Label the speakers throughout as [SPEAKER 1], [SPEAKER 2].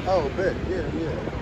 [SPEAKER 1] Oh, bet. Yeah, yeah.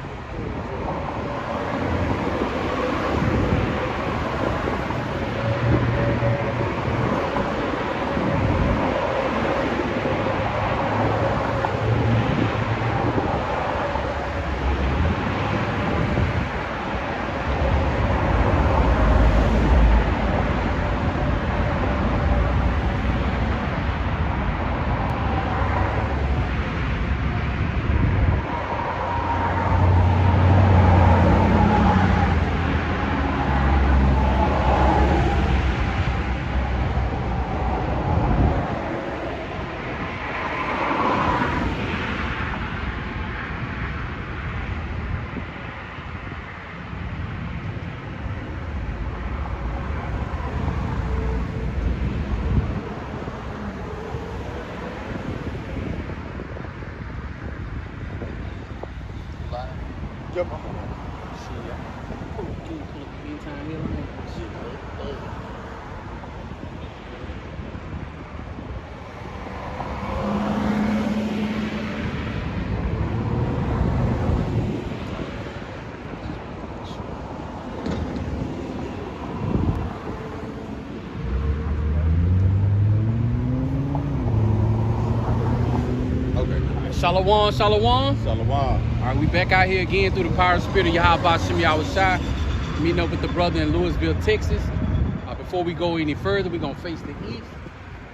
[SPEAKER 1] Jump on.
[SPEAKER 2] Shalom, shalom.
[SPEAKER 1] Shalom.
[SPEAKER 2] All right, we back out here again through the power and spirit of Yahweh Shem Yahushai, meeting up with the brother in Louisville, Texas. Before we go any further, we're going to face the east.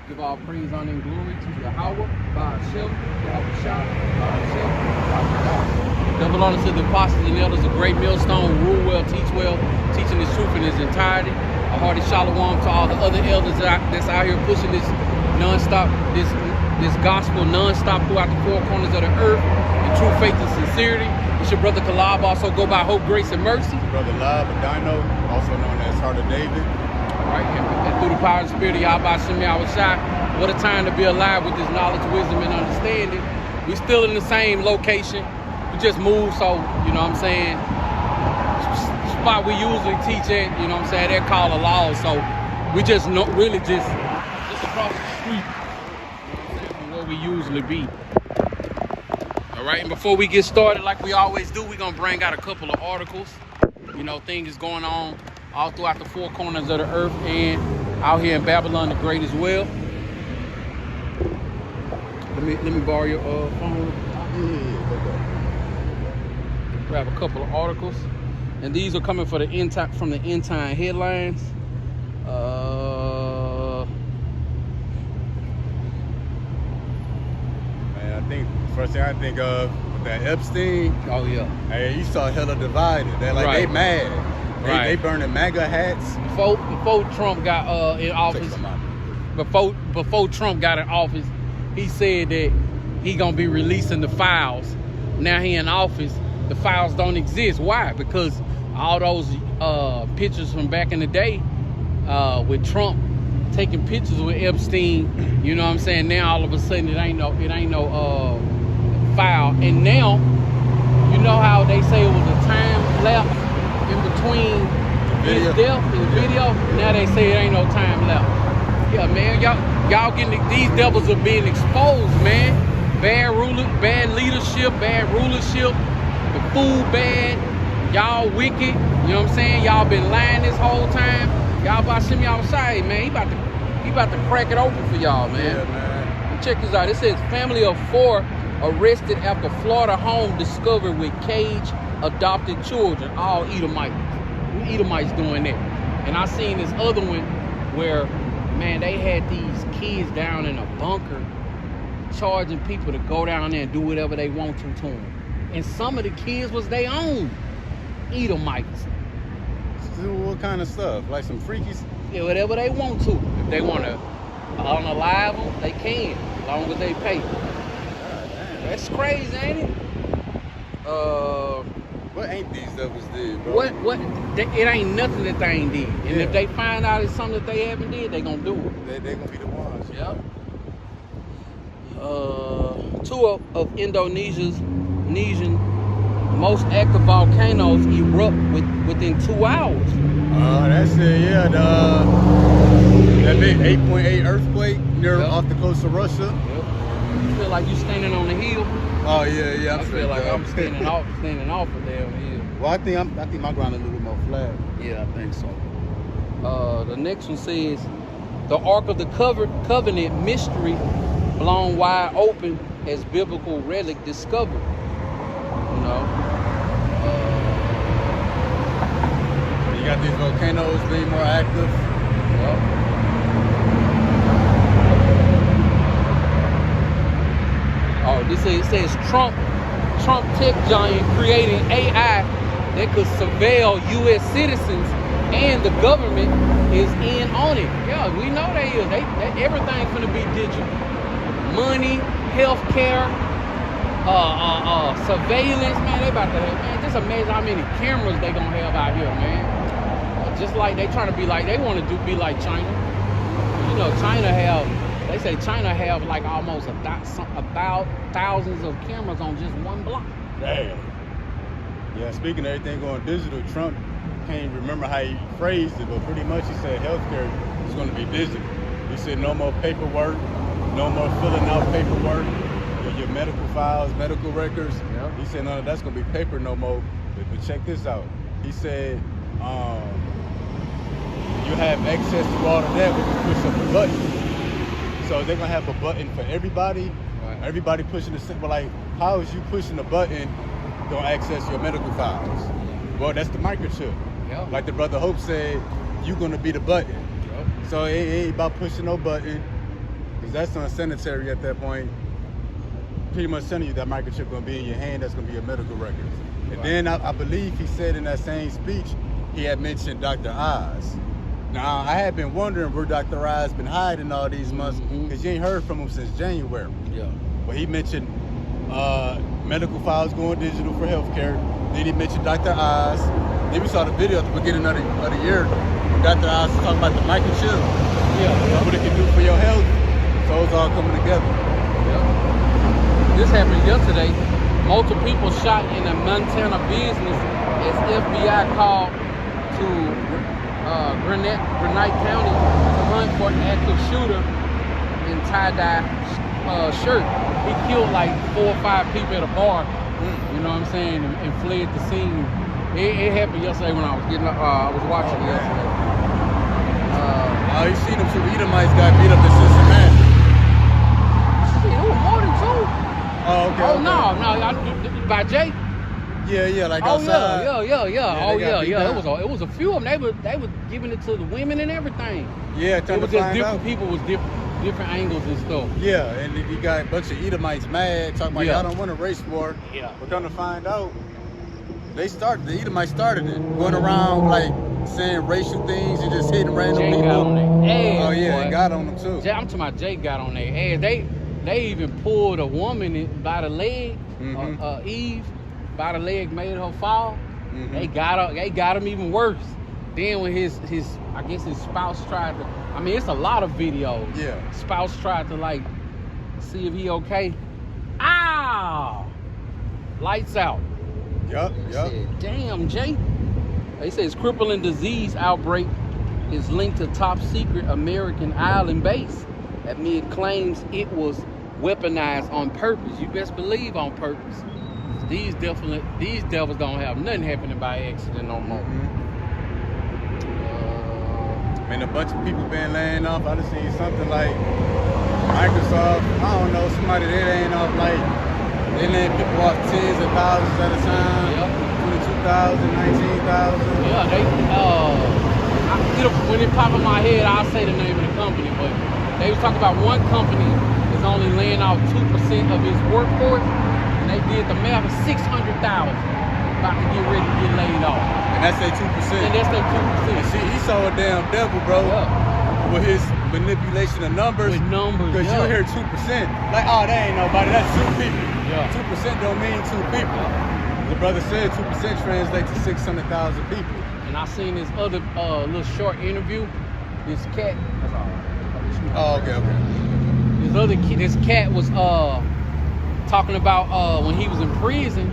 [SPEAKER 2] Give all praise, honor, and glory to Yahweh, Shem Yahushai, Shem. Double honor to the apostles and elders of Great Millstone, rule well, teach well, teaching this truth in its entirety. A hearty shalom to all the other elders that's out here pushing this non-stop, this gospel non-stop throughout the four corners of the earth in true faith and sincerity. It's your brother Kalab, also go by Hope, Grace, and Mercy.
[SPEAKER 1] Brother Lab Dino, also known as Heart of David.
[SPEAKER 2] All right, and through the power and spirit of Yahweh Shem Yahushai, what a time to be alive with this knowledge, wisdom, and understanding. We still in the same location. We just moved, so, you know what I'm saying, spot we usually teach at, you know what I'm saying, they're called a law, so we just really just across the street. We usually be. All right, and before we get started, like we always do, we're gonna bring out a couple of articles. You know, things going on all throughout the four corners of the earth and out here in Babylon the Great as well. Let me borrow your phone. Grab a couple of articles, and these are coming for the from the End Time headlines.
[SPEAKER 1] First thing I think of with that Epstein.
[SPEAKER 2] Oh yeah.
[SPEAKER 1] Hey, you saw hella divided. They're like they mad. They burning MAGA hats.
[SPEAKER 2] Before Trump got in office. Before Trump got in office, he said that he gonna be releasing the files. Now he in office, the files don't exist. Why? Because all those pictures from back in the day with Trump taking pictures with Epstein, you know what I'm saying? Now all of a sudden it ain't no file. And now, you know how they say it was a time lapse in between his death and the video? Now they say it ain't no time lapse. Yeah, man, y'all getting these devils are being exposed, man. Bad leadership, bad rulership, the food bad, y'all wicked, you know what I'm saying? Y'all been lying this whole time. Y'all about to send me outside, man. He about to crack it open for y'all, man.
[SPEAKER 1] Yeah, man.
[SPEAKER 2] Check this out. It says family of 4 arrested after Florida home discovered with cage adopted children. All Edomites. Edomites doing that. And I seen this other one where, man, they had these kids down in a bunker charging people to go down there and do whatever they want to them. And some of the kids was their own Edomites.
[SPEAKER 1] Do what kind of stuff? Like some freakies?
[SPEAKER 2] Yeah, whatever they want to. If they want to unalive them, they can, as long as they pay. That's crazy, ain't it?
[SPEAKER 1] What ain't these devils did, bro?
[SPEAKER 2] What? It ain't nothing that they ain't did. And if they find out it's something that they haven't did, they gonna do it.
[SPEAKER 1] They gonna be the ones.
[SPEAKER 2] Yep. 2 of Indonesia's most active volcanoes erupt within 2 hours.
[SPEAKER 1] That's it, yeah. That big 8.8 earthquake near off the coast of Russia.
[SPEAKER 2] Yep. You feel like you standing on the hill?
[SPEAKER 1] Oh yeah.
[SPEAKER 2] I feel like I'm standing off a damn hill.
[SPEAKER 1] Well, I think my ground is a little more flat.
[SPEAKER 2] Yeah, I think so. The next one says, the Ark of the Covenant mystery blown wide open as biblical relic discovered. You know.
[SPEAKER 1] You got these volcanoes being more active.
[SPEAKER 2] Yep. Oh, it says Trump tech giant creating AI that could surveil U.S. citizens, and the government is in on it. Yeah, we know they is. Everything's gonna be digital. Money, healthcare, surveillance. Man, they about to have. Man, just imagine how many cameras they gonna have out here, man. Just like they trying to be like, they want to be like China. You know, they say China have like almost about thousands of cameras on just one block.
[SPEAKER 1] Damn. Yeah, speaking of everything going digital, Trump can't remember how he phrased it, but pretty much he said healthcare is going to be digital. He said no more paperwork, no more filling out paperwork, your medical files, medical records.
[SPEAKER 2] Yep.
[SPEAKER 1] He said none of that's going to be paper no more. But check this out. He said you have access to all of that when you push up a button. So they're going to have a button for everybody.
[SPEAKER 2] Right.
[SPEAKER 1] Everybody pushing the well, like, how is you pushing the button going to access your medical files? Well, that's the microchip.
[SPEAKER 2] Yep.
[SPEAKER 1] Like the brother Hope said, you're going to be the button.
[SPEAKER 2] Yep.
[SPEAKER 1] So it ain't about pushing no button, because that's unsanitary at that point. Pretty much telling you that microchip going to be in your hand, that's going to be your medical records. And
[SPEAKER 2] Right.
[SPEAKER 1] then I believe he said in that same speech, he had mentioned Dr. Oz. Now, I had been wondering where Dr. Oz been hiding all these months, because you ain't heard from him since January.
[SPEAKER 2] Yeah.
[SPEAKER 1] But he mentioned medical files going digital for healthcare. Then he mentioned Dr. Oz. Then we saw the video at the beginning of the year. Dr. Oz was talking about the microchip.
[SPEAKER 2] Yeah.
[SPEAKER 1] What it can do for your health. So it's all coming together.
[SPEAKER 2] Yeah. This happened yesterday. Multiple people shot in a Montana business as FBI called to Gwinnett County to hunt for an active shooter in tie-dye shirt. He killed like 4 or 5 people at a bar, you know what I'm saying, and fled the scene. It happened yesterday when I was watching it yesterday.
[SPEAKER 1] You see them 2 Edomites got beat up in Cincinnati.
[SPEAKER 2] Shit, it was more than 2.
[SPEAKER 1] Oh, okay.
[SPEAKER 2] Oh,
[SPEAKER 1] okay.
[SPEAKER 2] no, by Jake.
[SPEAKER 1] Yeah, like
[SPEAKER 2] Oh
[SPEAKER 1] outside.
[SPEAKER 2] yeah. It was a few of them. They was giving it to the women and everything.
[SPEAKER 1] Yeah,
[SPEAKER 2] It was just different people with different angles and stuff.
[SPEAKER 1] Yeah, and you got a bunch of Edomites mad, talking about y'all don't want a race war.
[SPEAKER 2] Yeah.
[SPEAKER 1] We're gonna find out. The Edomites started it, going around like saying racial things and just hitting random
[SPEAKER 2] Jay
[SPEAKER 1] people.
[SPEAKER 2] got on their ass.
[SPEAKER 1] Oh yeah,
[SPEAKER 2] boy.
[SPEAKER 1] and got on them too.
[SPEAKER 2] I'm talking about Jay got on their ass. They even pulled a woman by the leg, Eve, by the leg, made her fall. They got him even worse. Then when his I guess his spouse tried to, I mean, it's a lot of videos.
[SPEAKER 1] Yeah.
[SPEAKER 2] Spouse tried to like see if he okay. Ow! Lights out.
[SPEAKER 1] Yup.
[SPEAKER 2] Said, damn, Jay. They say his crippling disease outbreak is linked to top secret American island base. Amid claims it was weaponized on purpose. You best believe on purpose. These devils don't have nothing happening by accident no more.
[SPEAKER 1] I mean, a bunch of people been laying off. I just seen something like Microsoft, I don't know, somebody they laying off like, they laying people off tens of thousands at a time.
[SPEAKER 2] Yep.
[SPEAKER 1] 22,000, 19,000.
[SPEAKER 2] Yeah, when it pop in my head, I'll say the name of the company, but they was talking about one company is only laying off 2% of its workforce, and they did the math of 600,000 about to get ready to get laid off.
[SPEAKER 1] And that's their 2%.
[SPEAKER 2] And that's their 2%.
[SPEAKER 1] And see, he saw a damn devil, bro, with his manipulation of numbers.
[SPEAKER 2] With numbers,
[SPEAKER 1] because you hear 2%. Like, oh, that ain't nobody, that's 2 people.
[SPEAKER 2] Yeah.
[SPEAKER 1] 2% don't mean 2 people. The brother said 2% translates to 600,000 people.
[SPEAKER 2] And I seen this other little short interview. This cat.
[SPEAKER 1] Oh, okay.
[SPEAKER 2] This cat was talking about when he was in prison.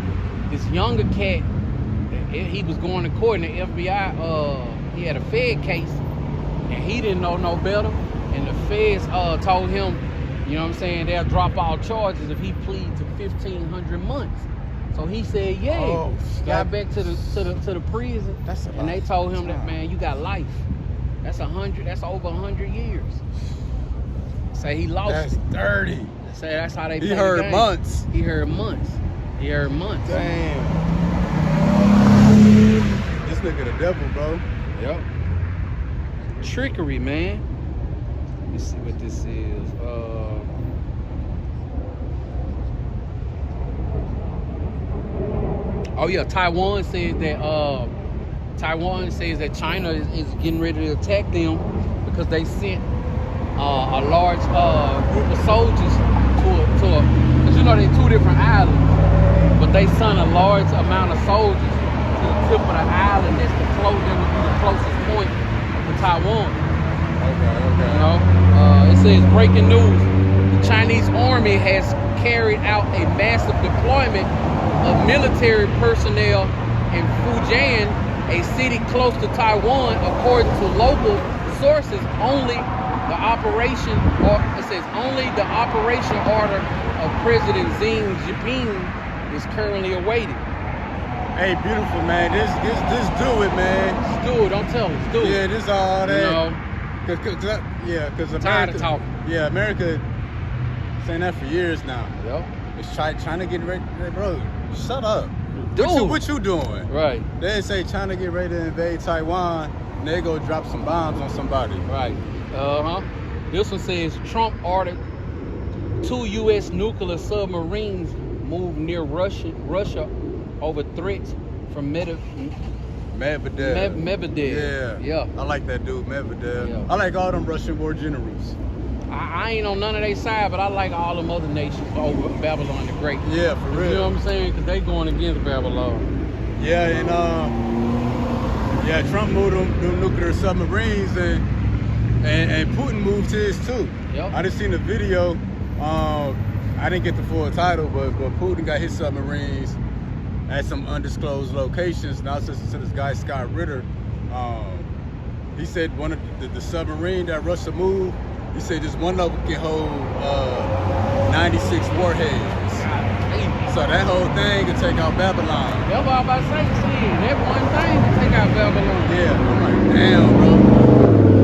[SPEAKER 2] This younger cat, he was going to court, and the FBI, he had a Fed case, and he didn't know no better. And the feds told him, You know what I'm saying? They'll drop all charges if he pleads to 1,500 months. So he said, yeah.
[SPEAKER 1] Oh,
[SPEAKER 2] got back to the prison.
[SPEAKER 1] That's a lot
[SPEAKER 2] and they told him
[SPEAKER 1] of
[SPEAKER 2] that,
[SPEAKER 1] time.
[SPEAKER 2] man, you got life. That's over 100 years. Say he lost
[SPEAKER 1] That's
[SPEAKER 2] it.
[SPEAKER 1] dirty.
[SPEAKER 2] Say that's how they
[SPEAKER 1] He
[SPEAKER 2] play the
[SPEAKER 1] heard
[SPEAKER 2] game.
[SPEAKER 1] months.
[SPEAKER 2] He heard months.
[SPEAKER 1] Damn. This nigga the devil, bro.
[SPEAKER 2] Yep. Trickery, man. Let me see what this is. Oh yeah, Taiwan says that China is getting ready to attack them because they sent a large group of soldiers because you know they're two different islands, but they sent a large amount of soldiers to the tip of the island that would be the closest point to Taiwan.
[SPEAKER 1] Okay.
[SPEAKER 2] You know, it says breaking news: the Chinese army has carried out a massive deployment of military personnel in Fujian, a city close to Taiwan. According to local sources, only the operation order of President Xi Jinping is currently awaited.
[SPEAKER 1] Hey, beautiful, man. This do it, man.
[SPEAKER 2] Let's do it. Don't tell us. Do it.
[SPEAKER 1] Yeah, this all that.
[SPEAKER 2] You know,
[SPEAKER 1] Because America.
[SPEAKER 2] tired of talking.
[SPEAKER 1] Yeah, America saying that for years now.
[SPEAKER 2] Yep.
[SPEAKER 1] It's China getting ready, bro. Shut up.
[SPEAKER 2] Dude.
[SPEAKER 1] What you doing?
[SPEAKER 2] Right.
[SPEAKER 1] They say China get ready to invade Taiwan, and they go drop some bombs on somebody.
[SPEAKER 2] Right. This one says Trump ordered 2 U.S. nuclear submarines move near Russia over threats from
[SPEAKER 1] Medvedev.
[SPEAKER 2] Medvedev. Yeah.
[SPEAKER 1] I like that dude, Medvedev.
[SPEAKER 2] Yeah.
[SPEAKER 1] I like all them Russian war generals.
[SPEAKER 2] I ain't on none of their side, but I like all them other nations over Babylon the Great.
[SPEAKER 1] Yeah, for real.
[SPEAKER 2] You know what I'm saying? Because they going against Babylon.
[SPEAKER 1] Yeah, and Trump moved them nuclear submarines, and Putin moved his too.
[SPEAKER 2] Yep.
[SPEAKER 1] I just seen the video. I didn't get the full title, but Putin got his submarines at some undisclosed locations. And I was listening to this guy Scott Ritter. He said one of the submarine that Russia moved. He said just one of them can hold 96 warheads. So that whole thing can take out Babylon.
[SPEAKER 2] That's what I was about to say. See, that one thing can take out Babylon.
[SPEAKER 1] Yeah, I'm like, damn, bro.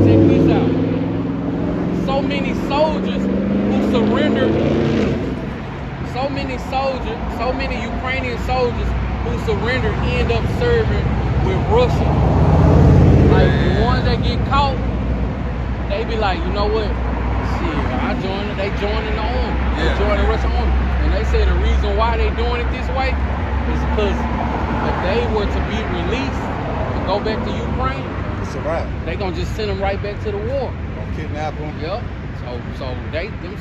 [SPEAKER 2] Check this out. So many soldiers who surrendered. So many Ukrainian soldiers who surrendered end up serving with Russia. Like the ones that get caught, they be like, you know what? Shit, they joining the army. They joining the Russian army. And they say the reason why they doing it this way is because if they were to be released and go back to Ukraine,
[SPEAKER 1] It's a wrap.
[SPEAKER 2] they gonna just send them right back to the war.
[SPEAKER 1] Gonna kidnap them.
[SPEAKER 2] Yep.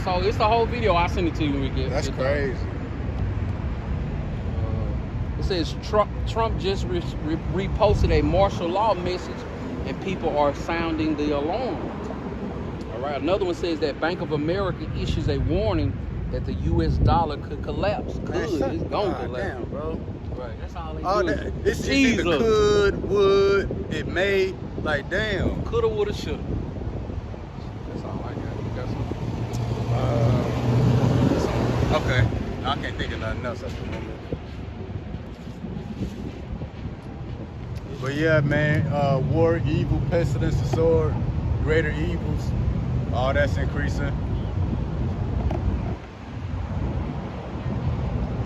[SPEAKER 2] So it's the whole video. I'll send it to you when we get.
[SPEAKER 1] That's
[SPEAKER 2] get
[SPEAKER 1] crazy.
[SPEAKER 2] It says Trump just reposted a martial law message, and people are sounding the alarm. All right. Another one says that Bank of America issues a warning that the U.S. dollar could collapse. It's gonna collapse.
[SPEAKER 1] Damn, bro.
[SPEAKER 2] Right. That's all they
[SPEAKER 1] All
[SPEAKER 2] do.
[SPEAKER 1] that. It's
[SPEAKER 2] Jesus.
[SPEAKER 1] either could, would, it may. Like, damn.
[SPEAKER 2] Coulda, woulda, shoulda. That's all I got.
[SPEAKER 1] Okay. I can't think of nothing else at the moment. But yeah, man, war, evil, pestilence, the sword, greater evils, all that's increasing.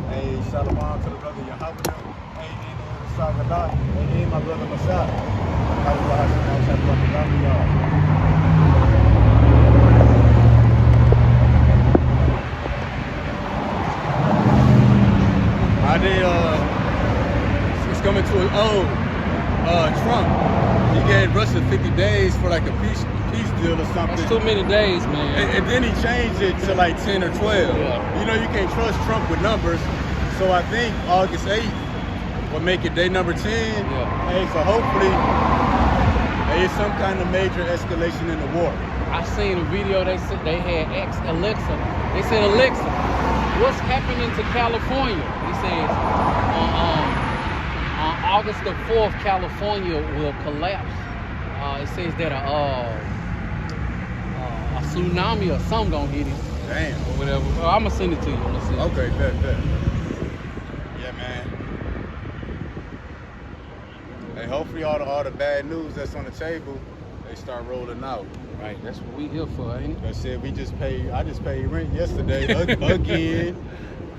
[SPEAKER 1] Hey, shalom to the brother Yahweh. Hey, Sagadat. Hey, my brother Masad. It's coming to Trump. He gave Russia 50 days for like a peace deal or something.
[SPEAKER 2] That's too many days, man.
[SPEAKER 1] And then he changed it to like 10 or 12.
[SPEAKER 2] Yeah.
[SPEAKER 1] You know, you can't trust Trump with numbers. So I think August 8th will make it day number 10.
[SPEAKER 2] Yeah.
[SPEAKER 1] Hey, so hopefully there's some kind of major escalation in the war.
[SPEAKER 2] I seen a video. They said they had asked Alexa. They said, Alexa, what's happening to California? He says on August the 4th, California will collapse. It says that a tsunami or something gonna hit it.
[SPEAKER 1] Damn.
[SPEAKER 2] or whatever. I'm gonna send it to you.
[SPEAKER 1] Okay, bet. Yeah, man. Hey, hopefully all the bad news that's on the table, they start rolling out.
[SPEAKER 2] Right, that's what we here for, ain't it?
[SPEAKER 1] I said I just paid rent yesterday again.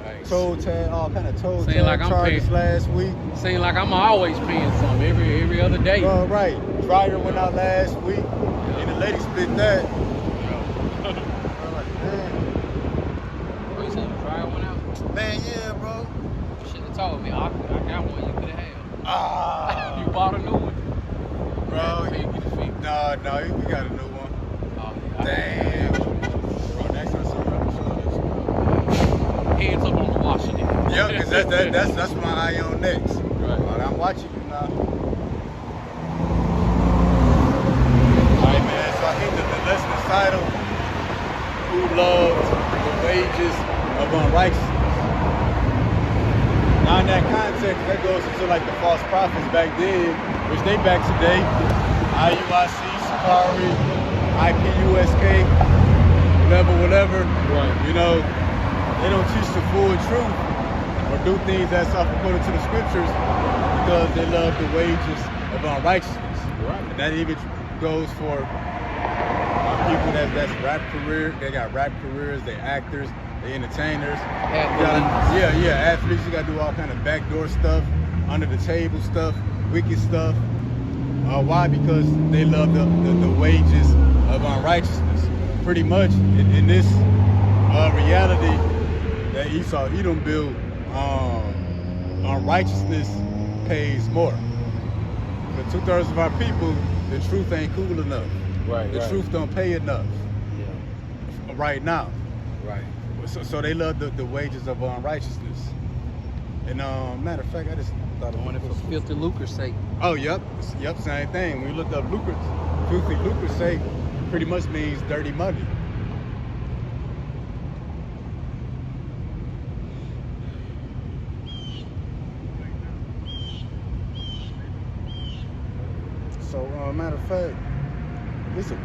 [SPEAKER 2] Right.
[SPEAKER 1] Toll tag, all kind of toll
[SPEAKER 2] Seem
[SPEAKER 1] tag
[SPEAKER 2] like I'm
[SPEAKER 1] charges
[SPEAKER 2] paying-
[SPEAKER 1] last week.
[SPEAKER 2] Seem like I'm always paying something every other day.
[SPEAKER 1] Right. Dryer went out last week, and the lady split that. I'm like, man.
[SPEAKER 2] What you say? The dryer went out?
[SPEAKER 1] Man, yeah, bro.
[SPEAKER 2] You should have told me. I got one you could have had.
[SPEAKER 1] Ah,
[SPEAKER 2] You bought a new one.
[SPEAKER 1] bro.
[SPEAKER 2] Hey, get the feet.
[SPEAKER 1] No, we got a new one.
[SPEAKER 2] Oh, yeah.
[SPEAKER 1] Damn. Bro, next time some rubber shoulders.
[SPEAKER 2] Hands up on the washer then.
[SPEAKER 1] Yep, cause that's my eye on next.
[SPEAKER 2] Right.
[SPEAKER 1] But I'm watching you now. Alright, man. So I think that the lesson is titled "Who Loves the Wages of Unrighteousness." Now in that context, that goes into like the false prophets back then, which they back today. IUIC, Sakari, IPUSK, whatever.
[SPEAKER 2] Right.
[SPEAKER 1] You know, they don't teach the full truth or do things that's off according to the scriptures because they love the wages of unrighteousness.
[SPEAKER 2] Right.
[SPEAKER 1] And that even goes for people that's rap career. They got rap careers, they actors, they entertainers.
[SPEAKER 2] Athletes.
[SPEAKER 1] Athletes. You got to do all kind of backdoor stuff, under the table stuff, wicked stuff. Why? Because they love the wages of unrighteousness. Pretty much in this reality that Esau Edom built, unrighteousness pays more. For 2/3 of our people, the truth ain't cool enough.
[SPEAKER 2] Right.
[SPEAKER 1] The truth don't pay enough
[SPEAKER 2] Yeah.
[SPEAKER 1] right now.
[SPEAKER 2] Right.
[SPEAKER 1] So they love the wages of unrighteousness. And matter of fact, I just thought of
[SPEAKER 2] Doing it for filthy lucre's sake.
[SPEAKER 1] Oh, yep, same thing. When you look up filthy lucre's sake, pretty much means dirty money. So, matter of fact, listen.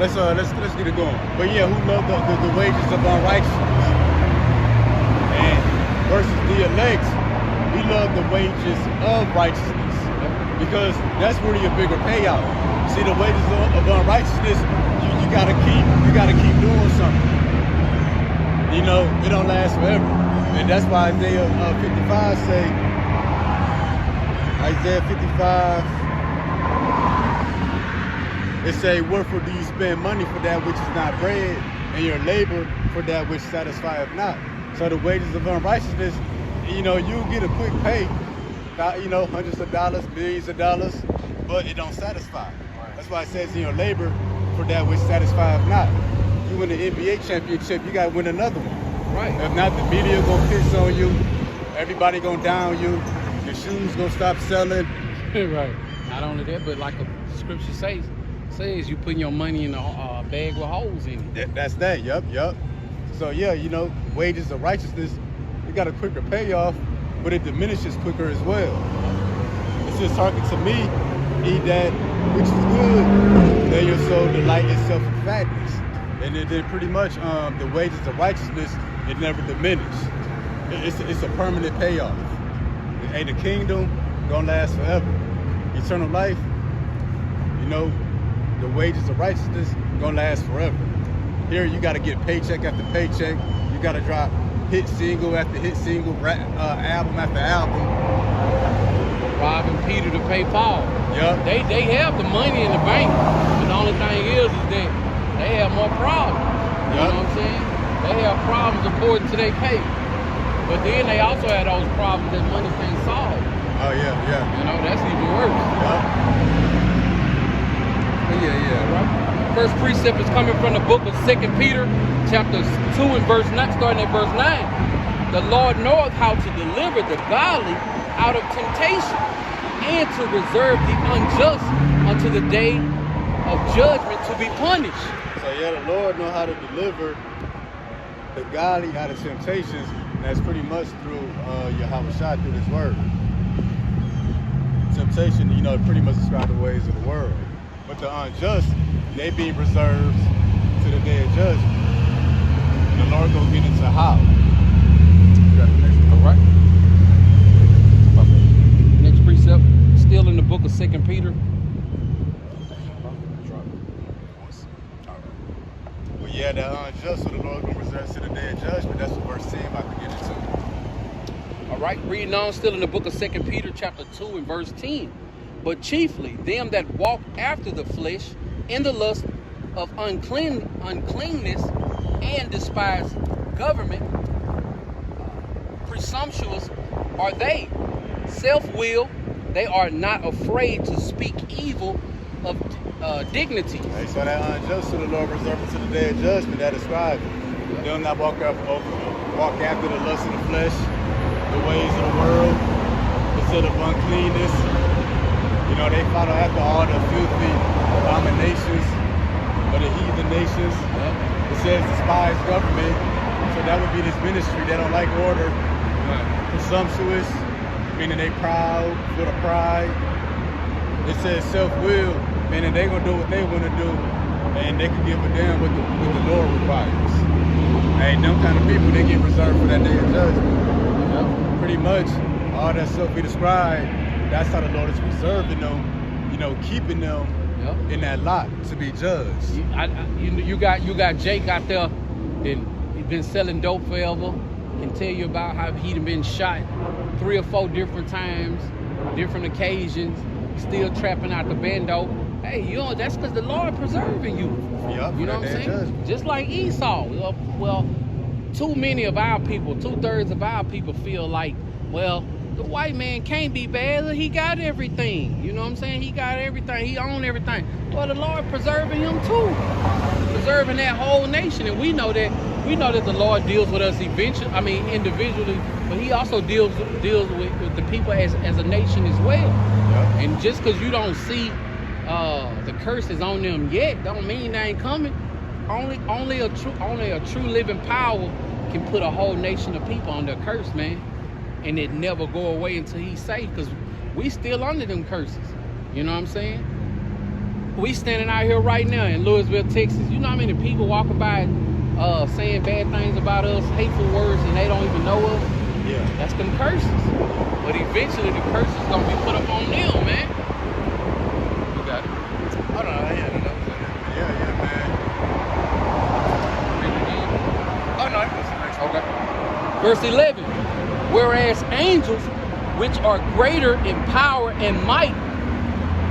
[SPEAKER 1] Let's get it going. But yeah, who love the wages of unrighteousness? And versus the elect, we love the wages of righteousness because that's really a bigger payout. See, the wages of unrighteousness, you gotta keep doing something. You know, it don't last forever, and that's why Isaiah 55 say. Isaiah 55. It say, wherefore do you spend money for that which is not bread, and your labor for that which satisfieth not? So the wages of unrighteousness, you know, you get a quick pay, you know, hundreds of dollars, millions of dollars, but it don't satisfy. That's why it says in your labor for that which satisfieth not. You win the NBA championship, you gotta win another one.
[SPEAKER 2] Right.
[SPEAKER 1] If not, the media gonna piss on you, everybody gonna down you, your shoes gonna stop selling.
[SPEAKER 2] Right. Not only that, but like the scripture says you putting your money in a bag with holes in it.
[SPEAKER 1] That's that. Yup. So yeah, you know, wages of righteousness, it got a quicker payoff, but it diminishes quicker as well. It's just talking to me, eat that which is good, then your soul delight itself in fatness. And then pretty much the wages of righteousness, it never diminish. It's a permanent payoff. And the kingdom gonna last forever. Eternal life, you know, the wages of righteousness gonna last forever. Here you gotta get paycheck after paycheck. You gotta drop hit single after hit single, album after album.
[SPEAKER 2] Robbing Peter to pay Paul.
[SPEAKER 1] Yup.
[SPEAKER 2] They have the money in the bank, but the only thing is that they have more problems. You know what I'm saying? They have problems according to their pay. But then they also have those problems that money can't solve.
[SPEAKER 1] Oh yeah.
[SPEAKER 2] You know, that's even worse.
[SPEAKER 1] Yup. Yeah.
[SPEAKER 2] Right? First precept is coming from the book of 2 Peter, chapter 2 and verse 9, starting at verse 9. The Lord knoweth how to deliver the godly out of temptation and to reserve the unjust unto the day of judgment to be punished.
[SPEAKER 1] So yeah, the Lord know how to deliver the godly out of temptations. And that's pretty much through Yahweh Shai, through His word. Temptation, you know, pretty much describe the ways of the world. But the unjust, they be reserved to the day of judgment. And the Lord gonna get into how. You got the next one.
[SPEAKER 2] All right. Next precept, still in the book of 2 Peter.
[SPEAKER 1] Well, yeah, the unjust, so the Lord gonna reserve to the day of judgment. That's what verse 10 about to get into.
[SPEAKER 2] All right, reading on, still in the book of 2 Peter chapter 2 and verse 10. But chiefly them that walk after the flesh in the lust of uncleanness and despise government, presumptuous are they, self-willed, they are not afraid to speak evil of dignity.
[SPEAKER 1] Hey, so that unjust, so the Lord reserved to the day of judgment, that describes it. They'll not walk after the lust of the flesh, the ways of the world, instead of uncleanness. You know, they follow after all the filthy abominations of the heathen nations. It says despise government, so that would be this ministry. They don't like order. Presumptuous, meaning they proud, full of pride. It says self-will, meaning they gonna do what they want to do, and they can give a damn what the Lord requires. And them kind of people, they get reserved for that day of judgment. Pretty much, all that stuff we described, that's how the Lord is preserving them, you know, keeping them in that lot to be judged.
[SPEAKER 2] You got Jake out there, and he's been selling dope forever. Can tell you about how he'd been shot 3 or 4 different times, different occasions, still trapping out the bando. Hey, you know, that's because the Lord preserving you.
[SPEAKER 1] Yep,
[SPEAKER 2] you know what I'm saying? Judgment. Just like Esau. Well, too many of our people, 2/3 of our people feel like, well, the white man can't be bad. He got everything. You know what I'm saying? He got everything. He owned everything. Well, the Lord preserving him too. Preserving that whole nation. And we know that the Lord deals with us individually, but He also deals with the people as a nation as well.
[SPEAKER 1] Yep.
[SPEAKER 2] And just because you don't see the curses on them yet, don't mean they ain't coming. Only a true living power can put a whole nation of people under a curse, man. And it never go away until He say, because we still under them curses. You know what I'm saying? We standing out here right now in Louisville, Texas. You know how many people walking by saying bad things about us, hateful words, and they don't even know us?
[SPEAKER 1] Yeah.
[SPEAKER 2] That's them curses. But eventually the curse is gonna be put up on them, man. You got it.
[SPEAKER 1] Hold on, I had another thing. Yeah, man.
[SPEAKER 2] Read it again.
[SPEAKER 1] Oh no, it was the next one.
[SPEAKER 2] Okay. Verse 11. Whereas angels, which are greater in power and might,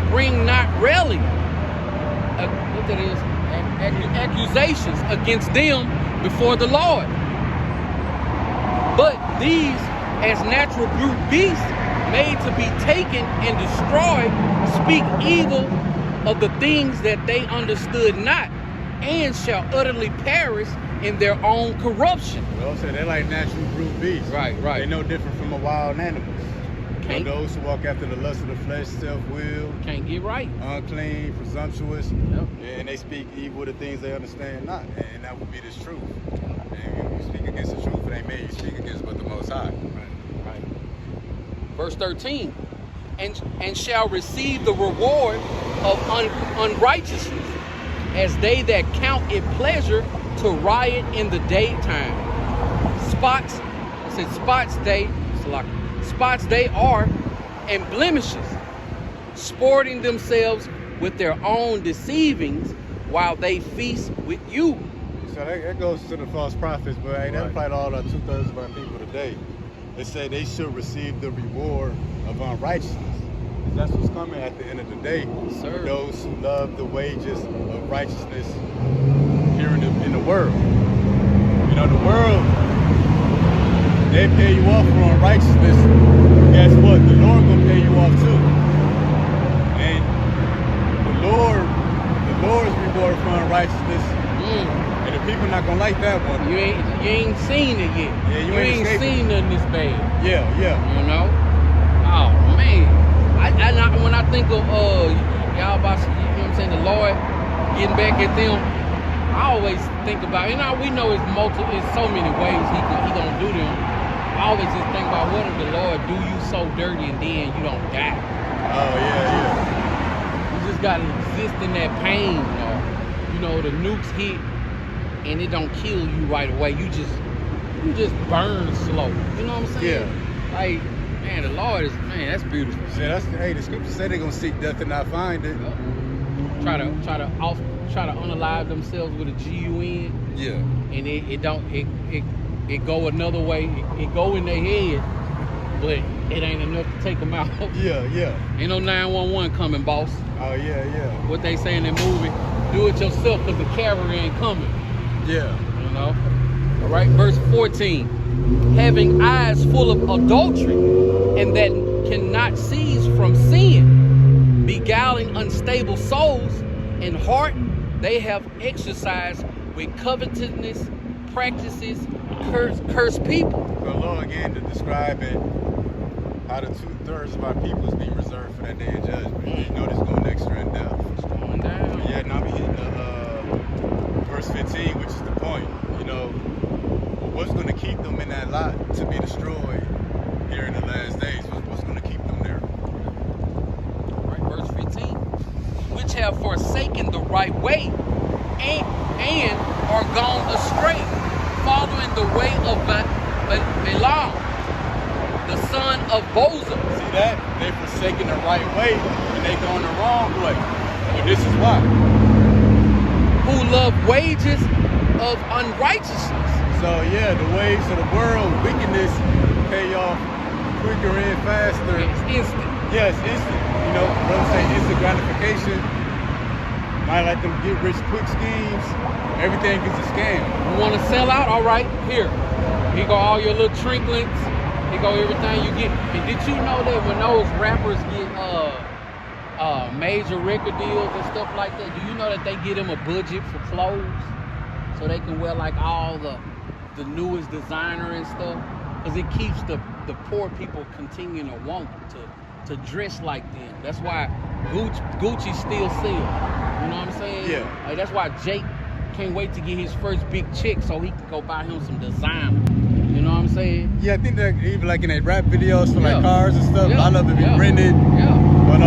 [SPEAKER 2] bring not rarely accusations against them before the Lord. But these, as natural brute beasts, made to be taken and destroyed, speak evil of the things that they understood not, and shall utterly perish in their own corruption.
[SPEAKER 1] Well, so they're like natural brute beasts.
[SPEAKER 2] Right.
[SPEAKER 1] They're no different from a wild animal. And those who walk after the lust of the flesh, self-will,
[SPEAKER 2] can't get right,
[SPEAKER 1] unclean, presumptuous,
[SPEAKER 2] yep.
[SPEAKER 1] And they speak evil to things they understand not, and that would be this truth. And you speak against the truth, it ain't me you speak against but the Most High.
[SPEAKER 2] Right. Verse 13, and shall receive the reward of unrighteousness, as they that count it pleasure to riot in the daytime. Spots they are, and blemishes, sporting themselves with their own deceivings while they feast with you.
[SPEAKER 1] So that goes to the false prophets, but that applies to all 2/3 of our people today. They say they should receive the reward of unrighteousness. That's what's coming at the end of the day.
[SPEAKER 2] Sir.
[SPEAKER 1] Those who love the wages of righteousness here in the world. You know, the world, they pay you off for unrighteousness. Guess what? The Lord gonna pay you off too. And the Lord's reward for unrighteousness. And the people not gonna like that one.
[SPEAKER 2] You ain't seen it yet.
[SPEAKER 1] Yeah, you ain't
[SPEAKER 2] seen nothing this bad.
[SPEAKER 1] Yeah.
[SPEAKER 2] You know? Oh man. When I think of y'all about, you know what I'm saying, the Lord getting back at them, I always think about, we know it's so many ways he gonna do them. I always just think about, what if the Lord do you so dirty and then you don't die?
[SPEAKER 1] Oh yeah.
[SPEAKER 2] You just gotta exist in that pain, or the nukes hit and it don't kill you right away. You just burn slow. You know what I'm saying?
[SPEAKER 1] Yeah.
[SPEAKER 2] Like, man, the Lord is, man, that's beautiful.
[SPEAKER 1] Yeah, the scripture say they're gonna seek death and not find it.
[SPEAKER 2] Try to unalive themselves with a GUN.
[SPEAKER 1] Yeah.
[SPEAKER 2] And it go another way. It go in their head, but it ain't enough to take them out.
[SPEAKER 1] Yeah.
[SPEAKER 2] Ain't no 911 coming, boss.
[SPEAKER 1] Oh yeah.
[SPEAKER 2] What they say in that movie, do it yourself because the cavalry ain't coming.
[SPEAKER 1] Yeah.
[SPEAKER 2] All right, verse 14. Having eyes full of adultery and that cannot cease from sin, beguiling unstable souls, in heart they have exercised with covetousness practices, curse people.
[SPEAKER 1] The Lord again to describing how the 2/3 of our people is being reserved for that day of judgment. You know this going extra in depth.
[SPEAKER 2] It's going down.
[SPEAKER 1] Yeah, now we hitting verse 15, which is the point. What's going to keep them in that lot to be destroyed here in the last days? What's going to keep them there?
[SPEAKER 2] All right, verse 15. Which have forsaken the right way and are gone astray, following the way of Balaam, the son of Bozrah.
[SPEAKER 1] See that? They forsaken the right way and they going the wrong way. But this is why.
[SPEAKER 2] Who love wages of unrighteousness.
[SPEAKER 1] So yeah, the ways of the world, wickedness pay off quicker and faster.
[SPEAKER 2] It's instant.
[SPEAKER 1] Yes, instant. Brothers say instant gratification. Might like them get rich quick schemes. Everything is a scam.
[SPEAKER 2] You want to sell out? All right, here go all your little trinkets. Here go everything you get. And did you know that when those rappers get major record deals and stuff like that, do you know that they get them a budget for clothes so they can wear like all the newest designer and stuff? Because it keeps the poor people continuing to want to dress like them. That's why Gucci still sells. You know what I'm saying?
[SPEAKER 1] Yeah.
[SPEAKER 2] Like, that's why Jake can't wait to get his first big check so he can go buy him some designer. You know what I'm saying?
[SPEAKER 1] Yeah, I think that even like in their rap videos for like cars and stuff,
[SPEAKER 2] Yeah.
[SPEAKER 1] a lot of it be rented.
[SPEAKER 2] Yeah.
[SPEAKER 1] But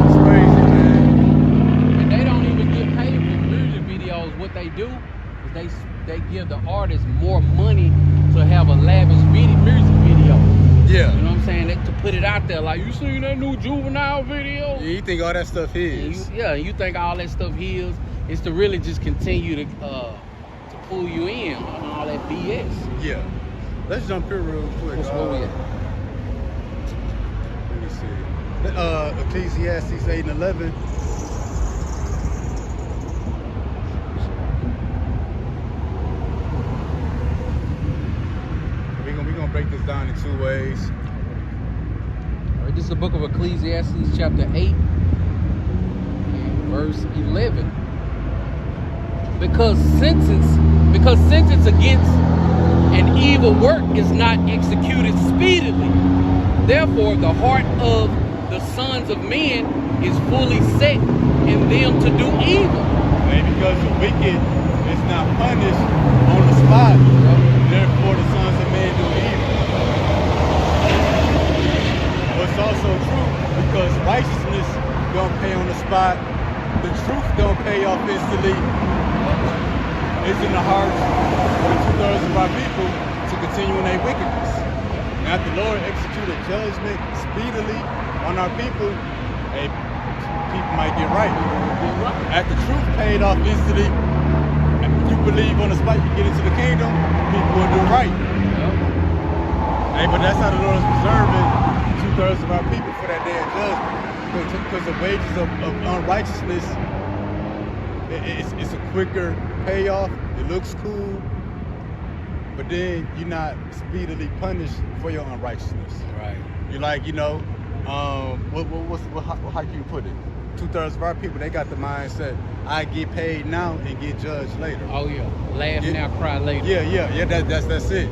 [SPEAKER 1] it's crazy, man.
[SPEAKER 2] And they don't even get paid for music videos. What they do is they give the artist more money to have a lavish music video.
[SPEAKER 1] Yeah.
[SPEAKER 2] You know what I'm saying? To put it out there, like, you seen that new Juvenile video?
[SPEAKER 1] Yeah, you think all that stuff is?
[SPEAKER 2] You think all that stuff is? It's to really just continue to pull you in on all that BS.
[SPEAKER 1] Yeah. Let's jump here real quick.
[SPEAKER 2] Where we at?
[SPEAKER 1] Let me see. Ecclesiastes 8 and 11. We're gonna break this down in two ways.
[SPEAKER 2] All right, this is the book of Ecclesiastes, chapter 8, and verse 11. Because sentence against an evil work is not executed speedily. Therefore, the heart of the sons of men is fully set in them to do evil.
[SPEAKER 1] And because the wicked is not punished on the spot, therefore the sons of men do evil. But it's also true because righteousness don't pay on the spot. The truth don't pay off instantly. It's in the hearts of the 2/3 of our people to continue in their wickedness. Now, if the Lord executed judgment speedily on our people, people might get right. After truth paid off instantly, you believe on the spot you get into the kingdom, people will do right. Hey, but that's how the Lord is preserving 2/3 of our people for that day of judgment. Because the wages of unrighteousness, it's a quicker payoff. It looks cool, but then you're not speedily punished for your unrighteousness.
[SPEAKER 2] Right.
[SPEAKER 1] You're like, how can you put it? 2/3 of our people, they got the mindset, I get paid now and get judged later.
[SPEAKER 2] Oh yeah, laugh now, cry later.
[SPEAKER 1] Yeah. That's it.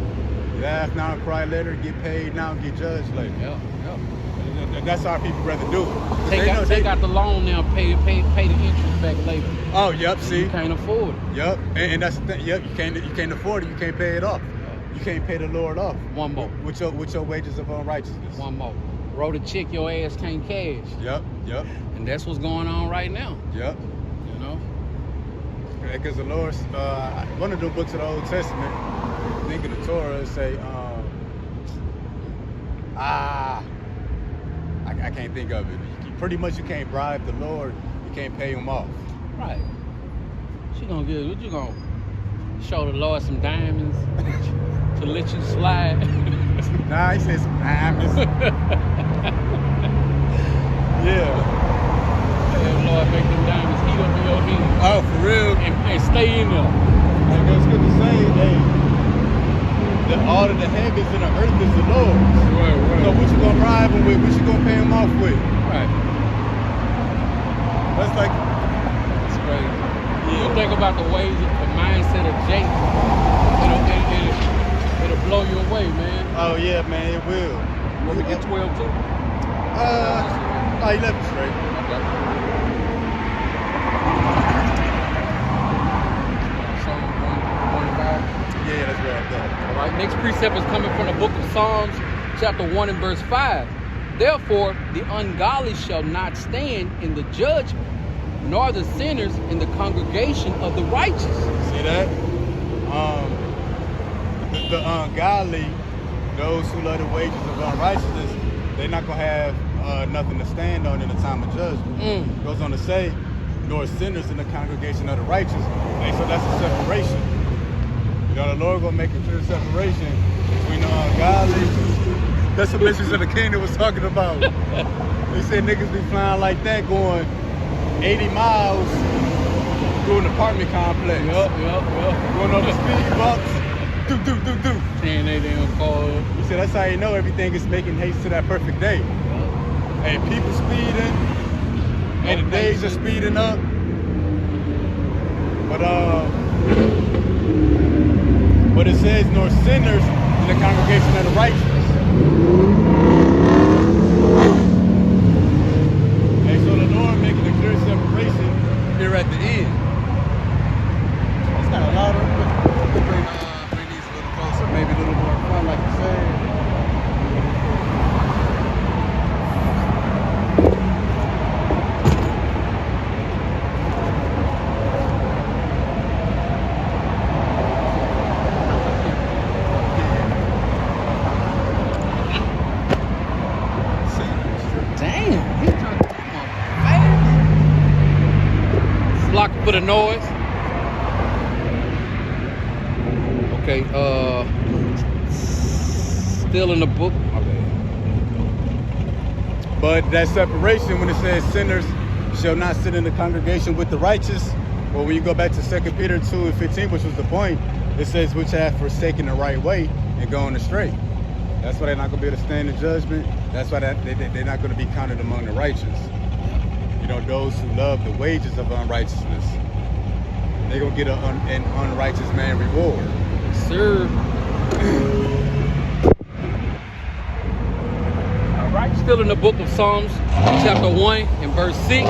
[SPEAKER 1] Laugh now, cry later, get paid now, and get judged later.
[SPEAKER 2] Yeah.
[SPEAKER 1] That's how people rather do it. 'Cause
[SPEAKER 2] Take out the loan now, pay the interest back later.
[SPEAKER 1] Oh, yep. See,
[SPEAKER 2] You can't afford it.
[SPEAKER 1] yep, and that's the thing. Yep, you can't afford it. You can't pay it off. You can't pay the Lord off.
[SPEAKER 2] One more.
[SPEAKER 1] With your wages of unrighteousness.
[SPEAKER 2] One more. Wrote a check your ass can't cash.
[SPEAKER 1] Yep.
[SPEAKER 2] And that's what's going on right now.
[SPEAKER 1] Yep.
[SPEAKER 2] You know?
[SPEAKER 1] Because the Lord, one of the books of the Old Testament, I think in the Torah, say, I can't think of it. Pretty much, you can't bribe the Lord. You can't pay him off.
[SPEAKER 2] Right. What you gonna show the Lord some diamonds to let you slide?
[SPEAKER 1] Nah, he said some diamonds. Yeah.
[SPEAKER 2] Lord, make them diamonds heat up in your hand.
[SPEAKER 1] Oh, for real?
[SPEAKER 2] And stay in there.
[SPEAKER 1] And it's good to say, hey, all of the heavens and the earth is the Lord's.
[SPEAKER 2] Right.
[SPEAKER 1] So what you gonna bribe him with? What you gonna pay him off with?
[SPEAKER 2] Right.
[SPEAKER 1] That's like,
[SPEAKER 2] It's crazy. You think about the ways, the mindset of Jake. It'll blow you away, man.
[SPEAKER 1] oh yeah, man, it will.
[SPEAKER 2] Will we get 12 too?
[SPEAKER 1] 11 straight.
[SPEAKER 2] Okay. Psalm 105.
[SPEAKER 1] Yeah, that's where I'm going.
[SPEAKER 2] All right. Next precept is coming from the book of Psalms, chapter 1 and verse 5. Therefore, the ungodly shall not stand in the judgment, nor the sinners in the congregation of the righteous.
[SPEAKER 1] See that? The ungodly, those who love the wages of unrighteousness, they're not gonna have nothing to stand on in the time of judgment. It goes on to say, nor sinners in the congregation of the righteous. And so that's a separation. You know, the Lord gonna make a clear separation between the ungodly. That's what Message of the Kingdom was talking about. They said niggas be flying like that, going 80 miles through an apartment complex.
[SPEAKER 2] Yup.
[SPEAKER 1] Going over speed bumps. Do.
[SPEAKER 2] Saying they damn call.
[SPEAKER 1] He said that's how you know everything is making haste to that perfect day. Hey, people speeding. Hey, the days are speeding up. But it says, nor sinners in the congregation of the righteous. Hey, so the Lord making a clear separation here at the end. It's got a lot of bring these a little closer, maybe a little more fun, like you said.
[SPEAKER 2] Damn, he trying to come up fast. Block for the noise. Okay, still in the book. My bad.
[SPEAKER 1] But that separation, when it says sinners shall not sit in the congregation with the righteous, well, when you go back to 2 Peter 2 and 15, which was the point, it says, which have forsaken the right way and gone astray. That's why they're not going to be able to stand in judgment. That's why they're not going to be counted among the righteous. You know, those who love the wages of unrighteousness, they're going to get an unrighteous man reward.
[SPEAKER 2] Sir. All right, still in the book of Psalms, chapter 1 and verse 6.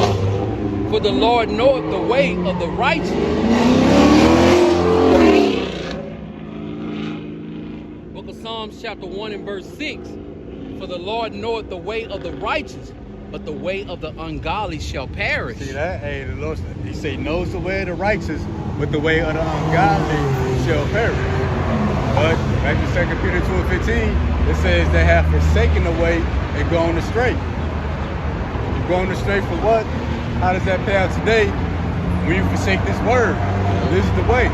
[SPEAKER 2] For the Lord knoweth the way of the righteous. Book of Psalms, chapter 1 and verse 6. For the Lord knoweth the way of the righteous, but the way of the ungodly shall perish.
[SPEAKER 1] See that? Hey, the Lord, he say, knows the way of the righteous, but the way of the ungodly shall perish. But back to 2 Peter 2 and 15, it says they have forsaken the way and gone astray. You're going astray for what? How does that play out today? When you forsake this word, this is the way.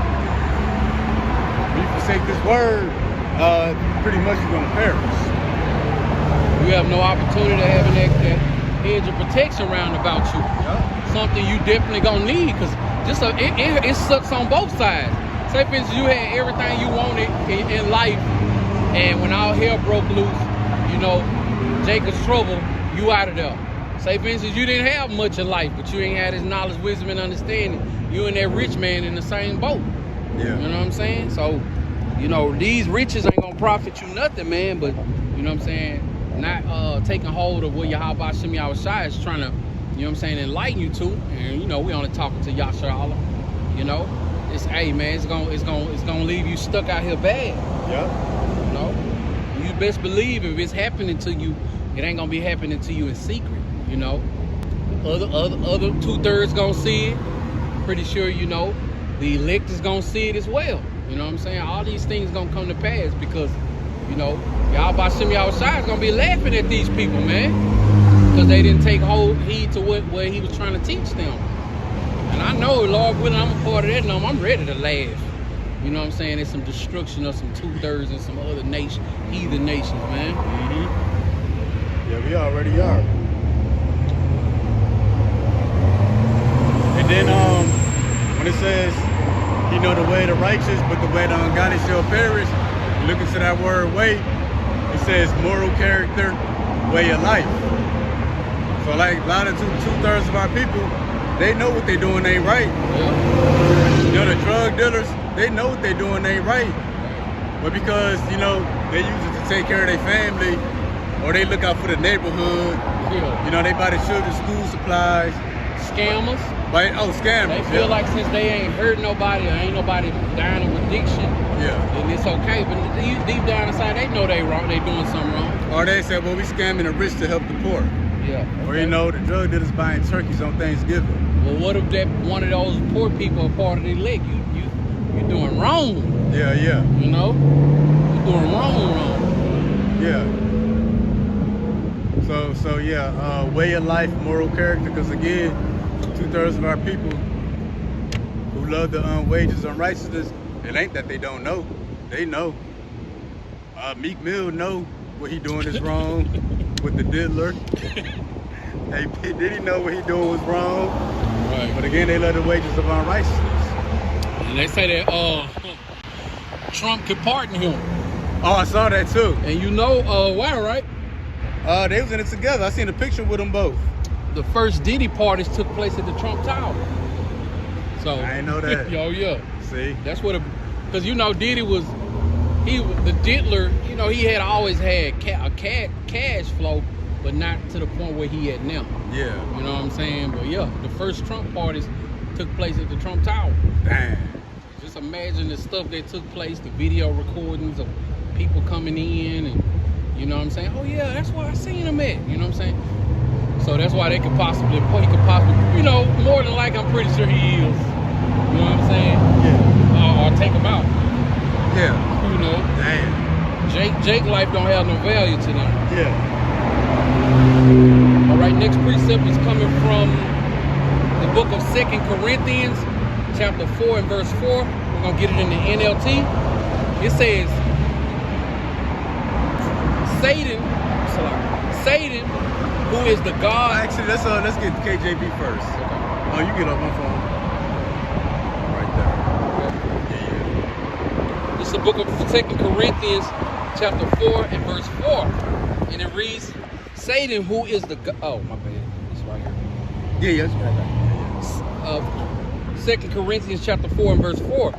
[SPEAKER 1] When you forsake this word, pretty much you're going to perish.
[SPEAKER 2] You have no opportunity to have that edge of protection around about you.
[SPEAKER 1] Yep.
[SPEAKER 2] Something you definitely gonna need, because it sucks on both sides. Say for instance, you had everything you wanted in life, and when all hell broke loose, you know, Jacob's trouble, you out of there. Say for instance, you didn't have much in life, but you ain't had his knowledge, wisdom, and understanding. You and that rich man in the same boat.
[SPEAKER 1] Yeah.
[SPEAKER 2] You know what I'm saying? So, you know, these riches ain't gonna profit you nothing, man, but you know what I'm saying? not taking hold of what Yahweh Shem Yahushua is trying to, you know what I'm saying, enlighten you to. And you know, we only talking to Yasha Allah. You know, it's hey man, it's gonna leave you stuck out here bad.
[SPEAKER 1] Yep.
[SPEAKER 2] You know, you best believe if it's happening to you, it ain't gonna be happening to you in secret. You know, other 2/3 gonna see it. Pretty sure, you know, the elect is gonna see it as well. You know what I'm saying? All these things gonna come to pass because, you know, Yahweh Shem Yahushua is gonna be laughing at these people, man, because they didn't take heed to what he was trying to teach them. And I know, Lord willing, I'm a part of that, and I'm ready to laugh. You know what I'm saying? There's some destruction of some 2/3 and some other heathen nations, man.
[SPEAKER 1] Mm-hmm. Yeah, we already are. And then when it says, you know, the way of the righteous, but the way of the ungodly shall perish, look into that word way, it says moral character, way of life. So like a lot of 2/3 of our people, they know what they're doing ain't right.
[SPEAKER 2] Yeah.
[SPEAKER 1] You know, the drug dealers, they know what they're doing ain't right. But because, you know, they use it to take care of their family, or they look out for the neighborhood,
[SPEAKER 2] Yeah.
[SPEAKER 1] you know, they buy the children's school supplies.
[SPEAKER 2] Scammers.
[SPEAKER 1] Right? Oh, scammers.
[SPEAKER 2] They feel like since they ain't hurt nobody or ain't nobody dying of addiction,
[SPEAKER 1] Yeah.
[SPEAKER 2] then it's okay. But deep down inside, they know they wrong. They doing something wrong.
[SPEAKER 1] Or they say, well, we scamming the rich to help the poor.
[SPEAKER 2] Yeah.
[SPEAKER 1] Or, you know, the drug dealers buying turkeys on Thanksgiving.
[SPEAKER 2] Well, what if that one of those poor people are part of the elect? You doing wrong.
[SPEAKER 1] Yeah, yeah.
[SPEAKER 2] You know, you doing wrong.
[SPEAKER 1] Yeah. So yeah, way of life, moral character, because again, 2/3 of our people who love the wages of righteousness, it ain't that they don't know. They know. Meek Mill know what he doing is wrong with the diddler. Hey, did he know what he doing was wrong?
[SPEAKER 2] Right.
[SPEAKER 1] But again, they love the wages of unrighteousness.
[SPEAKER 2] And they say that Trump could pardon him.
[SPEAKER 1] Oh, I saw that too.
[SPEAKER 2] And you know why, right?
[SPEAKER 1] They was in it together. I seen a picture with them both.
[SPEAKER 2] The first Diddy parties took place at the Trump Tower. So
[SPEAKER 1] I ain't know that.
[SPEAKER 2] Oh yeah.
[SPEAKER 1] See?
[SPEAKER 2] That's what, because you know Diddy was the diddler. You know he had always had cash flow, but not to the point where he at now.
[SPEAKER 1] Yeah.
[SPEAKER 2] You know what I'm saying? But yeah, the first Trump parties took place at the Trump Tower.
[SPEAKER 1] Damn.
[SPEAKER 2] Just imagine the stuff that took place, the video recordings of people coming in, and you know what I'm saying? Oh yeah, that's where I seen him at. You know what I'm saying? So that's why he could possibly, you know, more than like I'm pretty sure he is. You know what I'm saying?
[SPEAKER 1] Yeah.
[SPEAKER 2] Or take him out.
[SPEAKER 1] Yeah.
[SPEAKER 2] You know.
[SPEAKER 1] Damn.
[SPEAKER 2] Jake life don't have no value to them.
[SPEAKER 1] Yeah.
[SPEAKER 2] All right, next precept is coming from the book of 2 Corinthians, chapter 4 and verse 4. We're gonna get it in the NLT. It says, Satan, who is the God.
[SPEAKER 1] Actually, let's get KJV first.
[SPEAKER 2] Okay.
[SPEAKER 1] Oh, you get up my phone. Right there. Yeah.
[SPEAKER 2] It's the book of 2 Corinthians, chapter 4 and verse 4. And it reads, Satan, who is the God. Oh, my bad. It's right here.
[SPEAKER 1] Yeah, yes.
[SPEAKER 2] 2 Corinthians, chapter 4 and verse 4.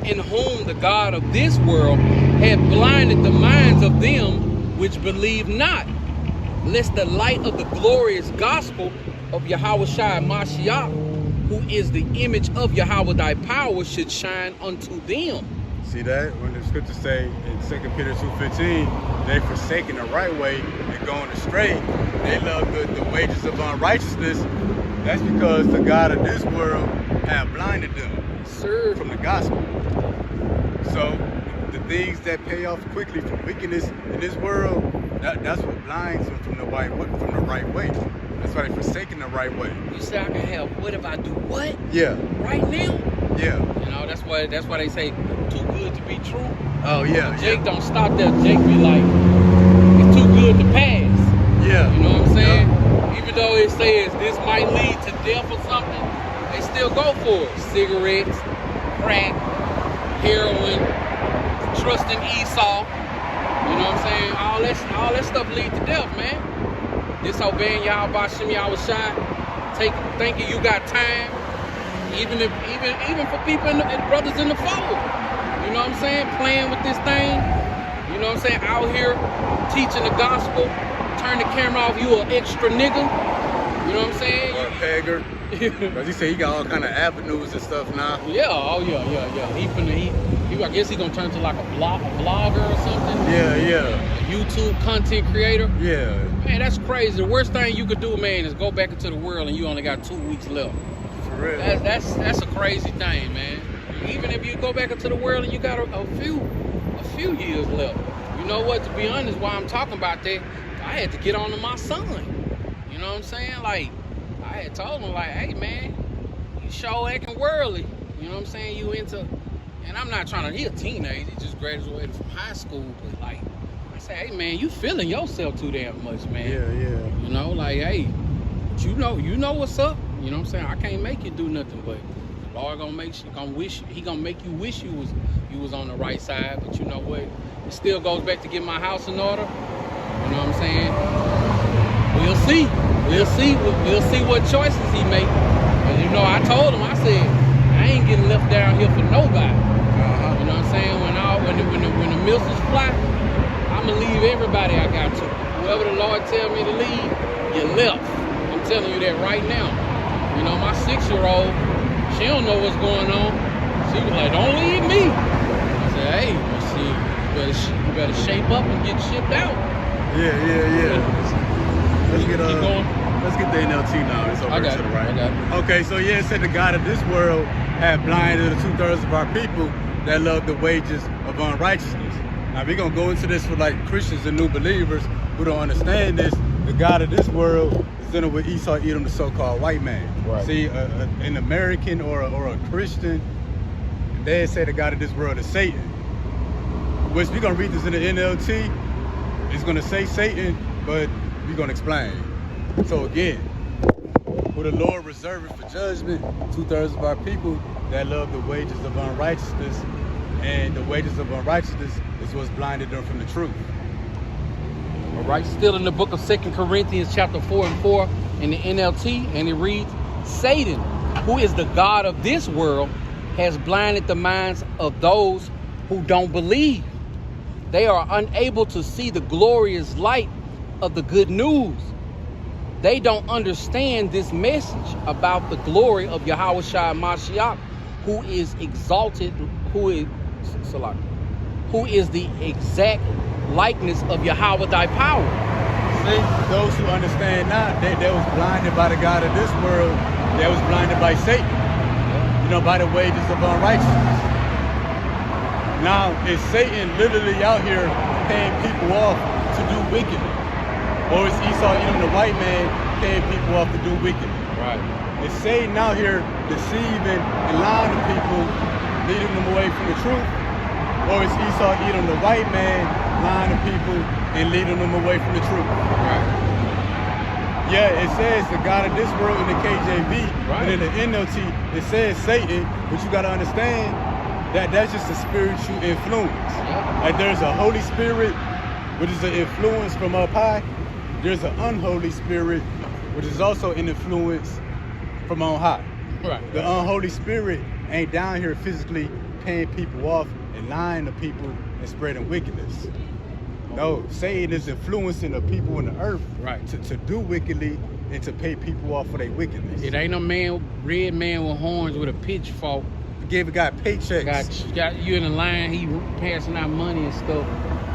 [SPEAKER 2] In whom the God of this world hath blinded the minds of them which believe not, lest the light of the glorious gospel of Yahushua Mashiach, who is the image of Yahweh thy power, should shine unto them.
[SPEAKER 1] See that? When the scriptures say in 2 Peter 2:15, they forsaken the right way and going astray. They love the wages of unrighteousness. That's because the God of this world have blinded them from the gospel. So the things that pay off quickly from wickedness in this world, that's what blinds them from the right way. That's why they're forsaking the right way.
[SPEAKER 2] You say I can have what if I do what?
[SPEAKER 1] Yeah.
[SPEAKER 2] Right now?
[SPEAKER 1] Yeah.
[SPEAKER 2] You know, that's why they say too good to be true.
[SPEAKER 1] Oh yeah.
[SPEAKER 2] Jake don't stop there. Jake be like, it's too good to pass.
[SPEAKER 1] Yeah.
[SPEAKER 2] You know what I'm saying? Yeah. Even though it says this might lead to death or something, they still go for it. Cigarettes, crack, heroin, trusting Esau. You know what I'm saying? All that stuff leads to death, man. Disobeying Yahweh Shem Yahushua, thinking you got time, even for people and brothers in the fold. You know what I'm saying? Playing with this thing. You know what I'm saying? Out here teaching the gospel, turn the camera off, you an extra nigga. You know what I'm saying?
[SPEAKER 1] Or a pegger. Cause he said he got all kind of avenues and stuff now.
[SPEAKER 2] Yeah, oh yeah. I guess he gonna turn to like a blogger or something.
[SPEAKER 1] Yeah.
[SPEAKER 2] A YouTube content creator.
[SPEAKER 1] Yeah.
[SPEAKER 2] Man, that's crazy. The worst thing you could do, man, is go back into the world and you only got 2 weeks left.
[SPEAKER 1] For real.
[SPEAKER 2] That's a crazy thing, man. Even if you go back into the world and you got a few years left. You know what? To be honest, while I'm talking about that, I had to get on to my son. You know what I'm saying? Like, I had told him, like, hey, man, you sure acting worldly. You know what I'm saying? You into, and I'm not trying to, he a teenager. He just graduated from high school. But, like, I say, hey, man, you feeling yourself too damn much, man.
[SPEAKER 1] Yeah.
[SPEAKER 2] You know, like, hey, you know what's up. You know what I'm saying? I can't make you do nothing, but the Lord gonna make you, he gonna make you wish you was on the right side. But you know what? It still goes back to get my house in order. You know what I'm saying? We'll see. We'll see what choices he make. But you know, I told him, I said, I ain't getting left down here for nobody. You know what I'm saying? When the missiles fly, I'ma leave everybody I got to. Whoever the Lord tell me to leave, you left. I'm telling you that right now. You know, my 6-year-old, she don't know what's going on. She was like, don't leave me. I said, hey, well, see, you better shape up and get shipped out.
[SPEAKER 1] Yeah. Let's get
[SPEAKER 2] Keep going.
[SPEAKER 1] Let's get the NLT now. It's over to the right.
[SPEAKER 2] I got it.
[SPEAKER 1] Okay, so yeah, it said the God of this world had blinded the 2/3 of our people that love the wages of unrighteousness. Now we're gonna go into this for like Christians and new believers who don't understand this. The God of this world is dealing with Esau, Edom, the so-called white man.
[SPEAKER 2] Right.
[SPEAKER 1] See, an American or a Christian, they say the God of this world is Satan. Which we're gonna read this in the NLT. It's gonna say Satan, but we're gonna explain. So again, who the Lord reserved for judgment, 2/3 of our people that love the wages of unrighteousness, and the wages of unrighteousness is what's blinded them from the truth.
[SPEAKER 2] All right, still in the book of 2 Corinthians chapter 4:4 in the NLT, and it reads, Satan, who is the God of this world, has blinded the minds of those who don't believe. They are unable to see the glorious light of the good news. They don't understand this message about the glory of Yahushua Mashiach, who is exalted, who is the exact likeness of Yahweh thy power.
[SPEAKER 1] See, those who understand not, they was blinded by the God of this world, they was blinded by Satan, you know, by the wages of unrighteousness. Now, is Satan literally out here paying people off to do wickedness? Or is Esau, Edom, the white man, paying people off to do wickedness?
[SPEAKER 2] Right.
[SPEAKER 1] Is Satan out here deceiving and lying to people, leading them away from the truth? Or is Esau, Edom, the white man, lying to people and leading them away from the truth?
[SPEAKER 2] Right.
[SPEAKER 1] Yeah, it says the God of this world in the KJV,
[SPEAKER 2] right.
[SPEAKER 1] And in the NLT, it says Satan, but you got to understand that that's just a spiritual influence.
[SPEAKER 2] Yeah.
[SPEAKER 1] Like there's a Holy Spirit, which is an influence from up high. There's an unholy spirit, which is also an influence from on high.
[SPEAKER 2] Right.
[SPEAKER 1] The unholy spirit ain't down here physically paying people off and lying to people and spreading wickedness. No, Satan is influencing the people in the earth
[SPEAKER 2] right.
[SPEAKER 1] to do wickedly and to pay people off for their wickedness.
[SPEAKER 2] It ain't a red man with horns with a pitchfork.
[SPEAKER 1] Gave a guy paychecks.
[SPEAKER 2] Got you in the line, he passing out money and stuff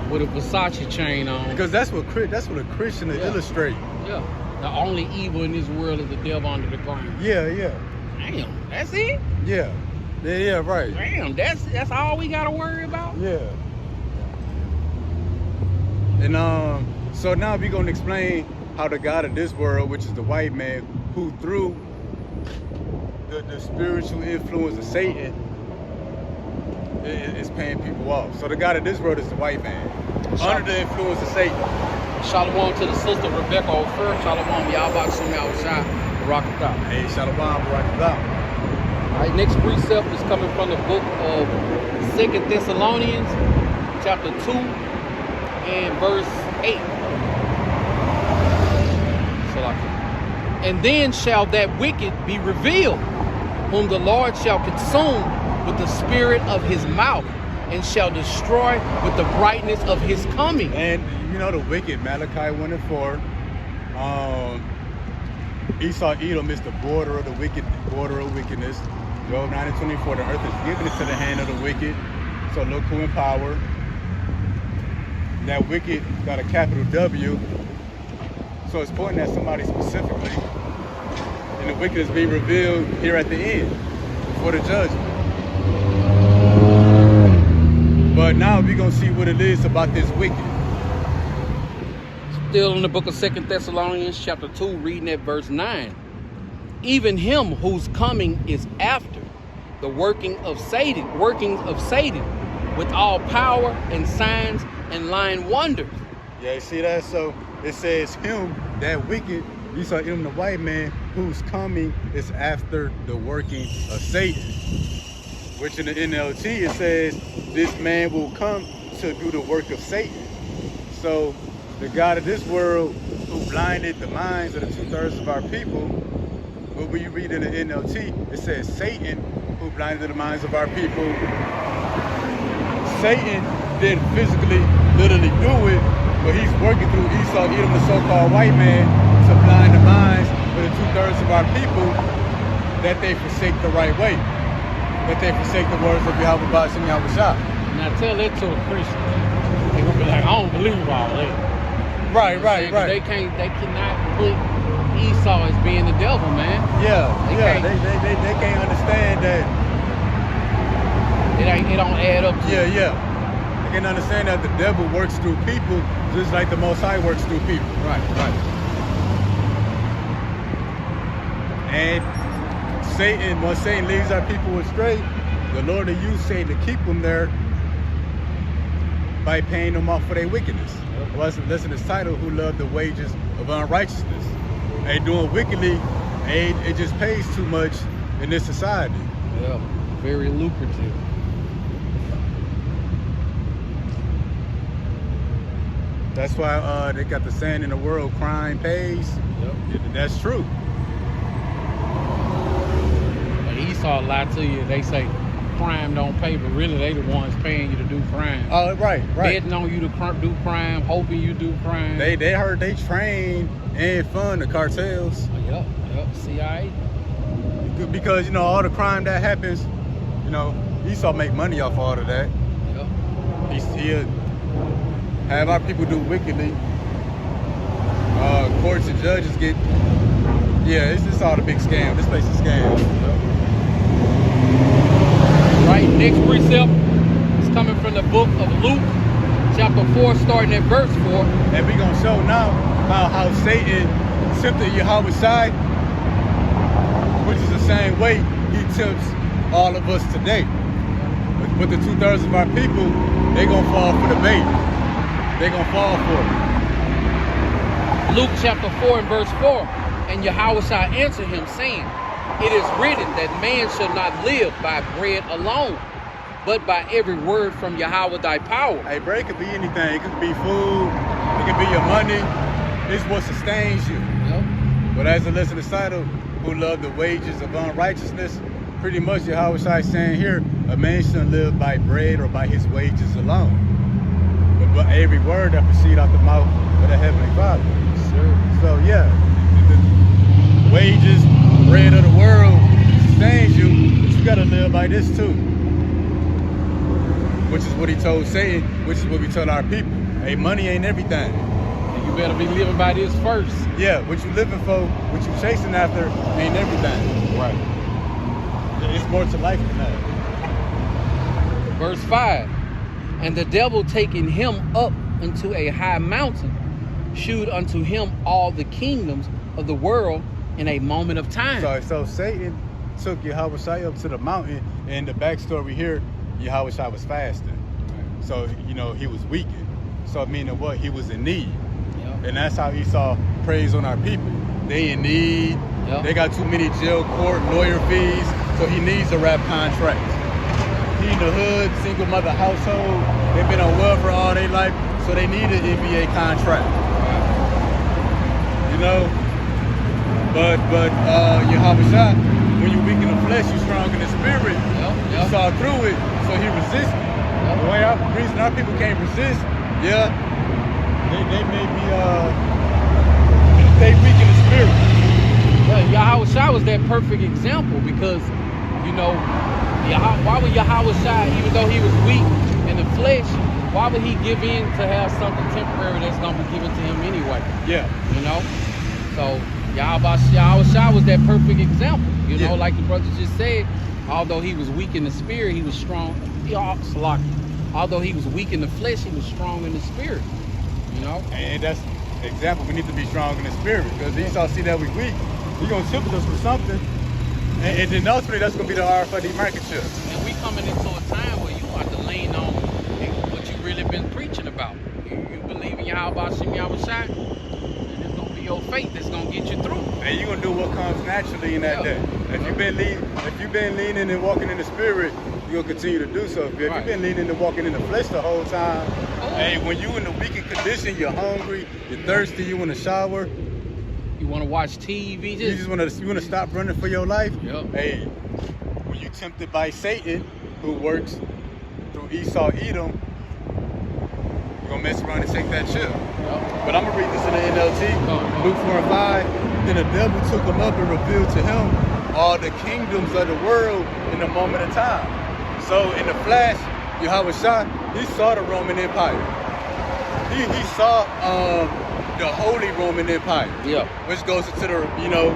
[SPEAKER 2] with a Versace chain on.
[SPEAKER 1] Because that's what a Christian will illustrate.
[SPEAKER 2] Yeah. The only evil in this world is the devil under the ground.
[SPEAKER 1] Yeah.
[SPEAKER 2] Damn, that's it?
[SPEAKER 1] Yeah, right.
[SPEAKER 2] Damn, that's all we gotta worry about?
[SPEAKER 1] Yeah. And so now we're gonna explain how the God of this world, which is the white man, who through the spiritual influence of Satan is paying people off. So the God of this world is the white man, under the influence of Satan.
[SPEAKER 2] Shalom to the sister Rebecca Ofer. Shalom, Yahweh Shem Yahushua, Barakatah.
[SPEAKER 1] Hey, Shalom, Barakatah.
[SPEAKER 2] All right, next precept is coming from the book of 2 Thessalonians, chapter 2, and verse 8. And then shall that wicked be revealed, whom the Lord shall consume with the spirit of his mouth, and shall destroy with the brightness of his coming.
[SPEAKER 1] And you know the wicked, Malachi 1:4. Esau, Edom is the border of the wicked, border of wickedness. Job 9:24. The earth is given into the hand of the wicked. So look who in power. That wicked got a capital W. So it's pointing at somebody specifically. And the wicked is being revealed here at the end, before the judgment. But now we're going to see what it is about this wicked.
[SPEAKER 2] Still in the book of 2 Thessalonians chapter 2, reading at verse 9. Even him whose coming is after the workings of Satan, with all power and signs and lying wonders.
[SPEAKER 1] Yeah, you see that? So it says him, that wicked, you saw him, the white man, whose coming is after the working of Satan. Which in the NLT it says, this man will come to do the work of Satan. So the God of this world who blinded the minds of the 2/3 of our people, but when you read in the NLT, it says Satan who blinded the minds of our people. Satan didn't physically, literally do it, but he's working through Esau, Edom, the so-called white man, to blind the minds of the 2/3 of our people that they forsake the right way, that they forsake the words of Yahweh Ba'ashem Yahweh Shah.
[SPEAKER 2] Now tell that to a Christian. They're gonna be like, I don't believe all that.
[SPEAKER 1] Right.
[SPEAKER 2] They cannot put Esau as being the devil, man.
[SPEAKER 1] They can't understand that.
[SPEAKER 2] It don't add up to
[SPEAKER 1] They can understand that the devil works through people just like the Most High works through people.
[SPEAKER 2] Right.
[SPEAKER 1] And Satan, once Satan leads our people astray, the Lord will use Satan to keep them there by paying them off for their wickedness. Listen to this title, who love the wages of unrighteousness. They doing wickedly, it just pays too much in this society.
[SPEAKER 2] Yeah, very lucrative.
[SPEAKER 1] That's why they got the saying in the world, crime pays.
[SPEAKER 2] Yep.
[SPEAKER 1] That's true.
[SPEAKER 2] But Esau lie to you. They say crime don't pay, but really they the ones paying you to do crime.
[SPEAKER 1] Oh, right.
[SPEAKER 2] Betting on you to do crime, hoping you do crime.
[SPEAKER 1] They heard they train and fund the cartels.
[SPEAKER 2] Yep. CIA.
[SPEAKER 1] Because, you know, all the crime that happens, you know, Esau make money off all of that.
[SPEAKER 2] Yep.
[SPEAKER 1] He'll have our people do wickedly. Courts and judges get, it's all a big scam. This place is a scam.
[SPEAKER 2] Right, next precept is coming from the book of Luke, chapter 4, starting at verse 4.
[SPEAKER 1] And we're going to show now how Satan tempted Yahweh Shai, which is the same way he tempts all of us today. But the 2/3 of our people, they're going to fall for the bait. They're going to fall for it.
[SPEAKER 2] Luke chapter 4 and verse 4. And Yahweh Shai answered him, saying, it is written that man shall not live by bread alone, but by every word from Yahweh thy power.
[SPEAKER 1] Hey, bread could be anything. It could be food. It could be your money. It's what sustains you.
[SPEAKER 2] Yep.
[SPEAKER 1] But as a lesson title, who love the wages of unrighteousness, pretty much Yahweh Shai saying here, a man shouldn't live by bread or by his wages alone, but every word that proceeds out the mouth of the Heavenly Father.
[SPEAKER 2] Sure.
[SPEAKER 1] So the wages, bread of the world sustains you, but you gotta live by this too. Which is what he told Satan, which is what we tell our people. Hey, money ain't everything.
[SPEAKER 2] And you better be living by this first.
[SPEAKER 1] Yeah, what you living for, what you chasing after ain't everything.
[SPEAKER 2] Right.
[SPEAKER 1] It's more to life than that.
[SPEAKER 2] Verse 5. And the devil taking him up into a high mountain, shewed unto him all the kingdoms of the world in a moment of time.
[SPEAKER 1] So Satan took Yahweh Shai up to the mountain, and the backstory here, Yahweh Shai was fasting. So, you know, he was weakened. So meaning what? He was in need.
[SPEAKER 2] Yep.
[SPEAKER 1] And that's how Esau preys on our people. They in need.
[SPEAKER 2] Yep.
[SPEAKER 1] They got too many jail, court, lawyer fees. So he needs a rap contract. He in the hood, single mother household. They've been on welfare all their life, so they need an NBA contract. You know? But Yahweh Shai, when you weak in the flesh, you strong in the spirit.
[SPEAKER 2] Yep.
[SPEAKER 1] He saw through it, so he resisted. The way reason our people can't resist, yeah, they may be they weak in the spirit.
[SPEAKER 2] Well, Yahweh Shai was that perfect example because, you know, why would Yahweh Shai, even though he was weak in the flesh, why would he give in to have something temporary that's going to be given to him anyway?
[SPEAKER 1] Yeah.
[SPEAKER 2] You know? So, Yahweh Shai was that perfect example. You know, like the brother just said, although he was weak in the spirit, he was strong. Although he was weak in the flesh, he was strong in the spirit. You know?
[SPEAKER 1] And that's the example. We need to be strong in the spirit because Esau see that we weak. He's going to tempt us for something. And then ultimately, that's going to be the RFID market chip.
[SPEAKER 2] And we coming into a time where you have to lean on what you really been preaching about. You believe in Yahweh Shem Yahweh Shai, and it's going to be your faith that's going to get you through.
[SPEAKER 1] And you're going to do what comes naturally in that day. If you've been leaning and walking in the spirit, you're going to continue to do so. If you've been leaning and walking in the flesh the whole time, hey, when you're in the weakened condition, you're hungry, you're thirsty, you want to shower,
[SPEAKER 2] you want to watch TV.
[SPEAKER 1] You want to stop running for your life.
[SPEAKER 2] Yep.
[SPEAKER 1] Hey, when you tempted by Satan, who works through Esau, Edom, you're gonna mess around and take that chip. Yep. But I'm gonna read this in the NLT, Luke 4 and 5. Then the devil took him up and revealed to him all the kingdoms of the world in a moment of time. So in the flash, Yahweh Shai, he saw the Roman Empire. He saw the Holy Roman Empire, which goes into the, you know,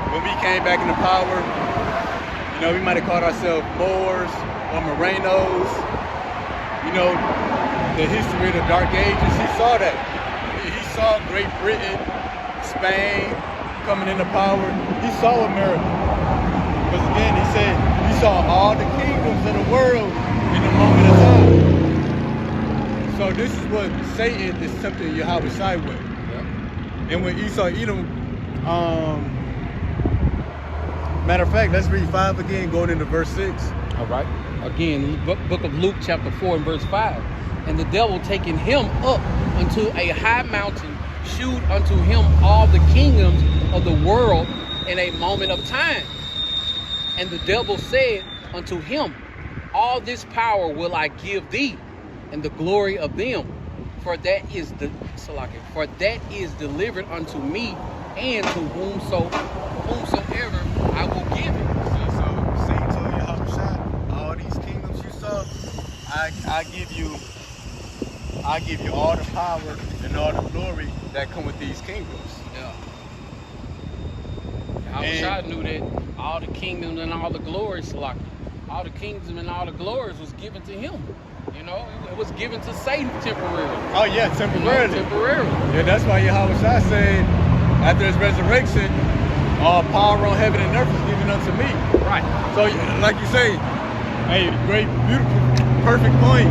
[SPEAKER 1] when we came back into power, you know, we might have called ourselves Moors or Morenos, you know, the history of the Dark Ages. He saw that. He saw Great Britain, Spain coming into power. He saw America. Because again, he said he saw all the kingdoms of the world in a moment of time. So this is what Satan is tempting Yahweh Shai with. And when Esau Edom, matter of fact, let's read 5 again, going into verse 6.
[SPEAKER 2] All right. Again, book of Luke chapter 4 and verse 5. And the devil taking him up unto a high mountain, shewed unto him all the kingdoms of the world in a moment of time. And the devil said unto him, all this power will I give thee, and the glory of them. For that is delivered unto me, and to whomsoever I will give it.
[SPEAKER 1] So Satan told Yahweh Shai, all these kingdoms you saw, I give you all the power and all the glory that come with these kingdoms.
[SPEAKER 2] Yeah. Yahweh Shai knew that all the kingdoms and all the glories, all the kingdoms and all the glories was given to him. You know, it was given to Satan temporarily.
[SPEAKER 1] Oh yeah, temporarily.
[SPEAKER 2] You know, temporarily.
[SPEAKER 1] Yeah, that's why Yahweh Shai said, after his resurrection, all power on heaven and earth is given unto me.
[SPEAKER 2] Right.
[SPEAKER 1] So, like you say, hey, great, beautiful, perfect point.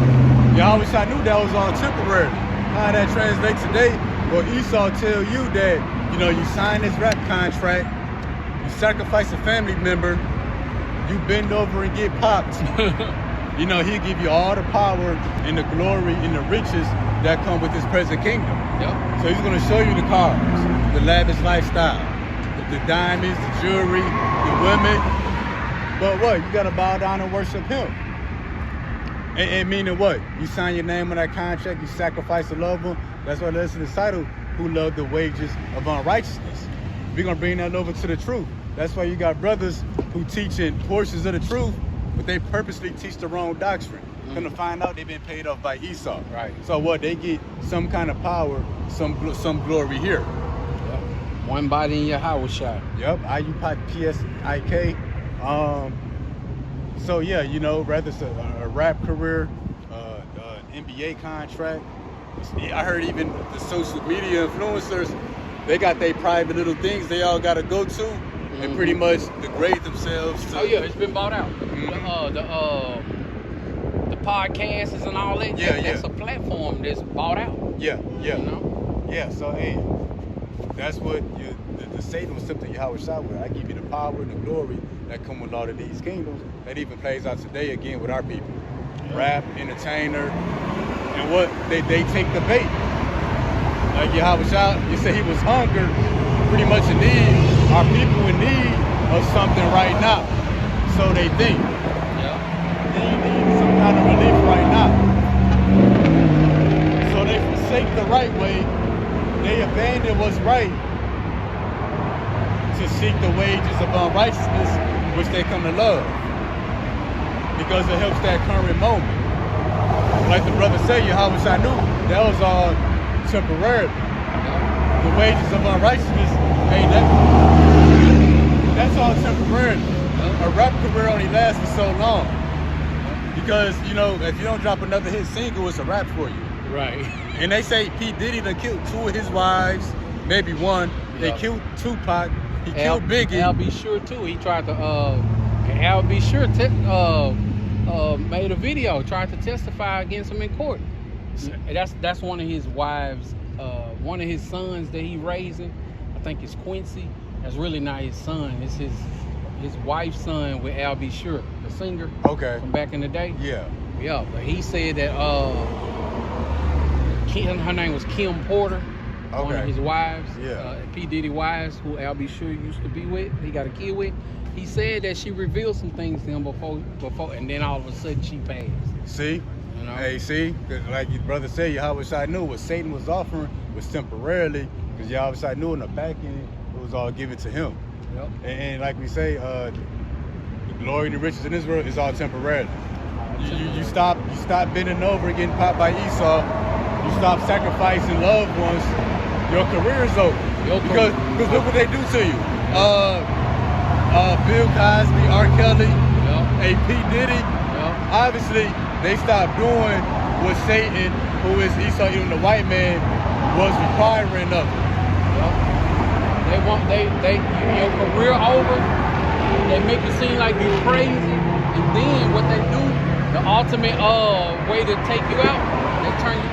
[SPEAKER 1] Yahweh Shai knew that was all temporary. How that translates today? Well, Esau tell you that, you know, you sign this rap contract, you sacrifice a family member, you bend over and get popped. You know, he'll give you all the power and the glory and the riches that come with his present kingdom.
[SPEAKER 2] Yep.
[SPEAKER 1] So he's going to show you the cars, the lavish lifestyle, the diamonds, the jewelry, the women. But what? You got to bow down and worship him. And meaning what? You sign your name on that contract, you sacrifice a loved one. That's why there's the title, who love the wages of unrighteousness. We're going to bring that over to the truth. That's why you got brothers who teaching portions of the truth, but they purposely teach the wrong doctrine. Gonna find out they've been paid off by Esau. Right. So what? They get some kind of power, some glory here.
[SPEAKER 2] Yep. One body in your Yahweh Shai.
[SPEAKER 1] Yep. IUPSIK. So yeah, you know, whether it's a rap career, NBA contract. I heard even the social media influencers, they got their private little things they all got to go to and pretty much degrade themselves.
[SPEAKER 2] Oh yeah, it's been bought out. The podcasts and all that.
[SPEAKER 1] Yeah,
[SPEAKER 2] that's a platform that's bought out.
[SPEAKER 1] Yeah.
[SPEAKER 2] You know?
[SPEAKER 1] Yeah. So hey, that's what the Satan was tempting Yahweh Shai with. I give you the power and the glory that come with all of these kingdoms. That even plays out today again with our people. Rap, entertainer, and what they take the bait. Like Yahweh Shai, you say he was hunger, pretty much in need. Our people in need of something right now. So they think.
[SPEAKER 2] Yeah.
[SPEAKER 1] They need some kind of relief right now. forsake the right way, they abandon what's right to seek the wages of unrighteousness, which they come to love. Because it helps that current moment. Like the brother said, Yahweh I knew that was all temporary. The wages of unrighteousness, hey, that's all temporary. A rap career only lasts for so long. Because, you know, if you don't drop another hit single, it's a rap for you.
[SPEAKER 2] Right.
[SPEAKER 1] And they say P. Diddy done killed 2 of his wives, maybe 1. They killed Tupac. He killed Biggie.
[SPEAKER 2] Al B. Sure too. He tried to Al B. Sure made a video, tried to testify against him in court. That's one of his wives, one of his sons that he raising. I think it's Quincy. That's really not his son. It's his wife's son with Al B. Sure, the singer.
[SPEAKER 1] Okay.
[SPEAKER 2] From back in the day.
[SPEAKER 1] Yeah.
[SPEAKER 2] Yeah, but he said that her name was Kim Porter.
[SPEAKER 1] Okay.
[SPEAKER 2] One of his wives,
[SPEAKER 1] Yeah.
[SPEAKER 2] P. Diddy wives, who Al B. Sure used to be with. He got a kid with. He said that she revealed some things to him before, and then all of a sudden she passed.
[SPEAKER 1] See?
[SPEAKER 2] You know?
[SPEAKER 1] Hey, see? Like your brother said, Yahweh I knew what Satan was offering was temporarily, because Yahweh I knew in the back end, it was all given to him.
[SPEAKER 2] Yep.
[SPEAKER 1] And like we say, the glory and the riches in this world is all temporary. You stop bending over and getting popped by Esau. You stop sacrificing loved ones. Your career is over. Because look what they do to you. Bill Cosby, R. Kelly, P. Diddy. Obviously, they stopped doing what Satan, who is Esau, even the white man, was requiring of them.
[SPEAKER 2] They your career over. They make it seem like you're crazy, and then what they do, the ultimate way to take you out,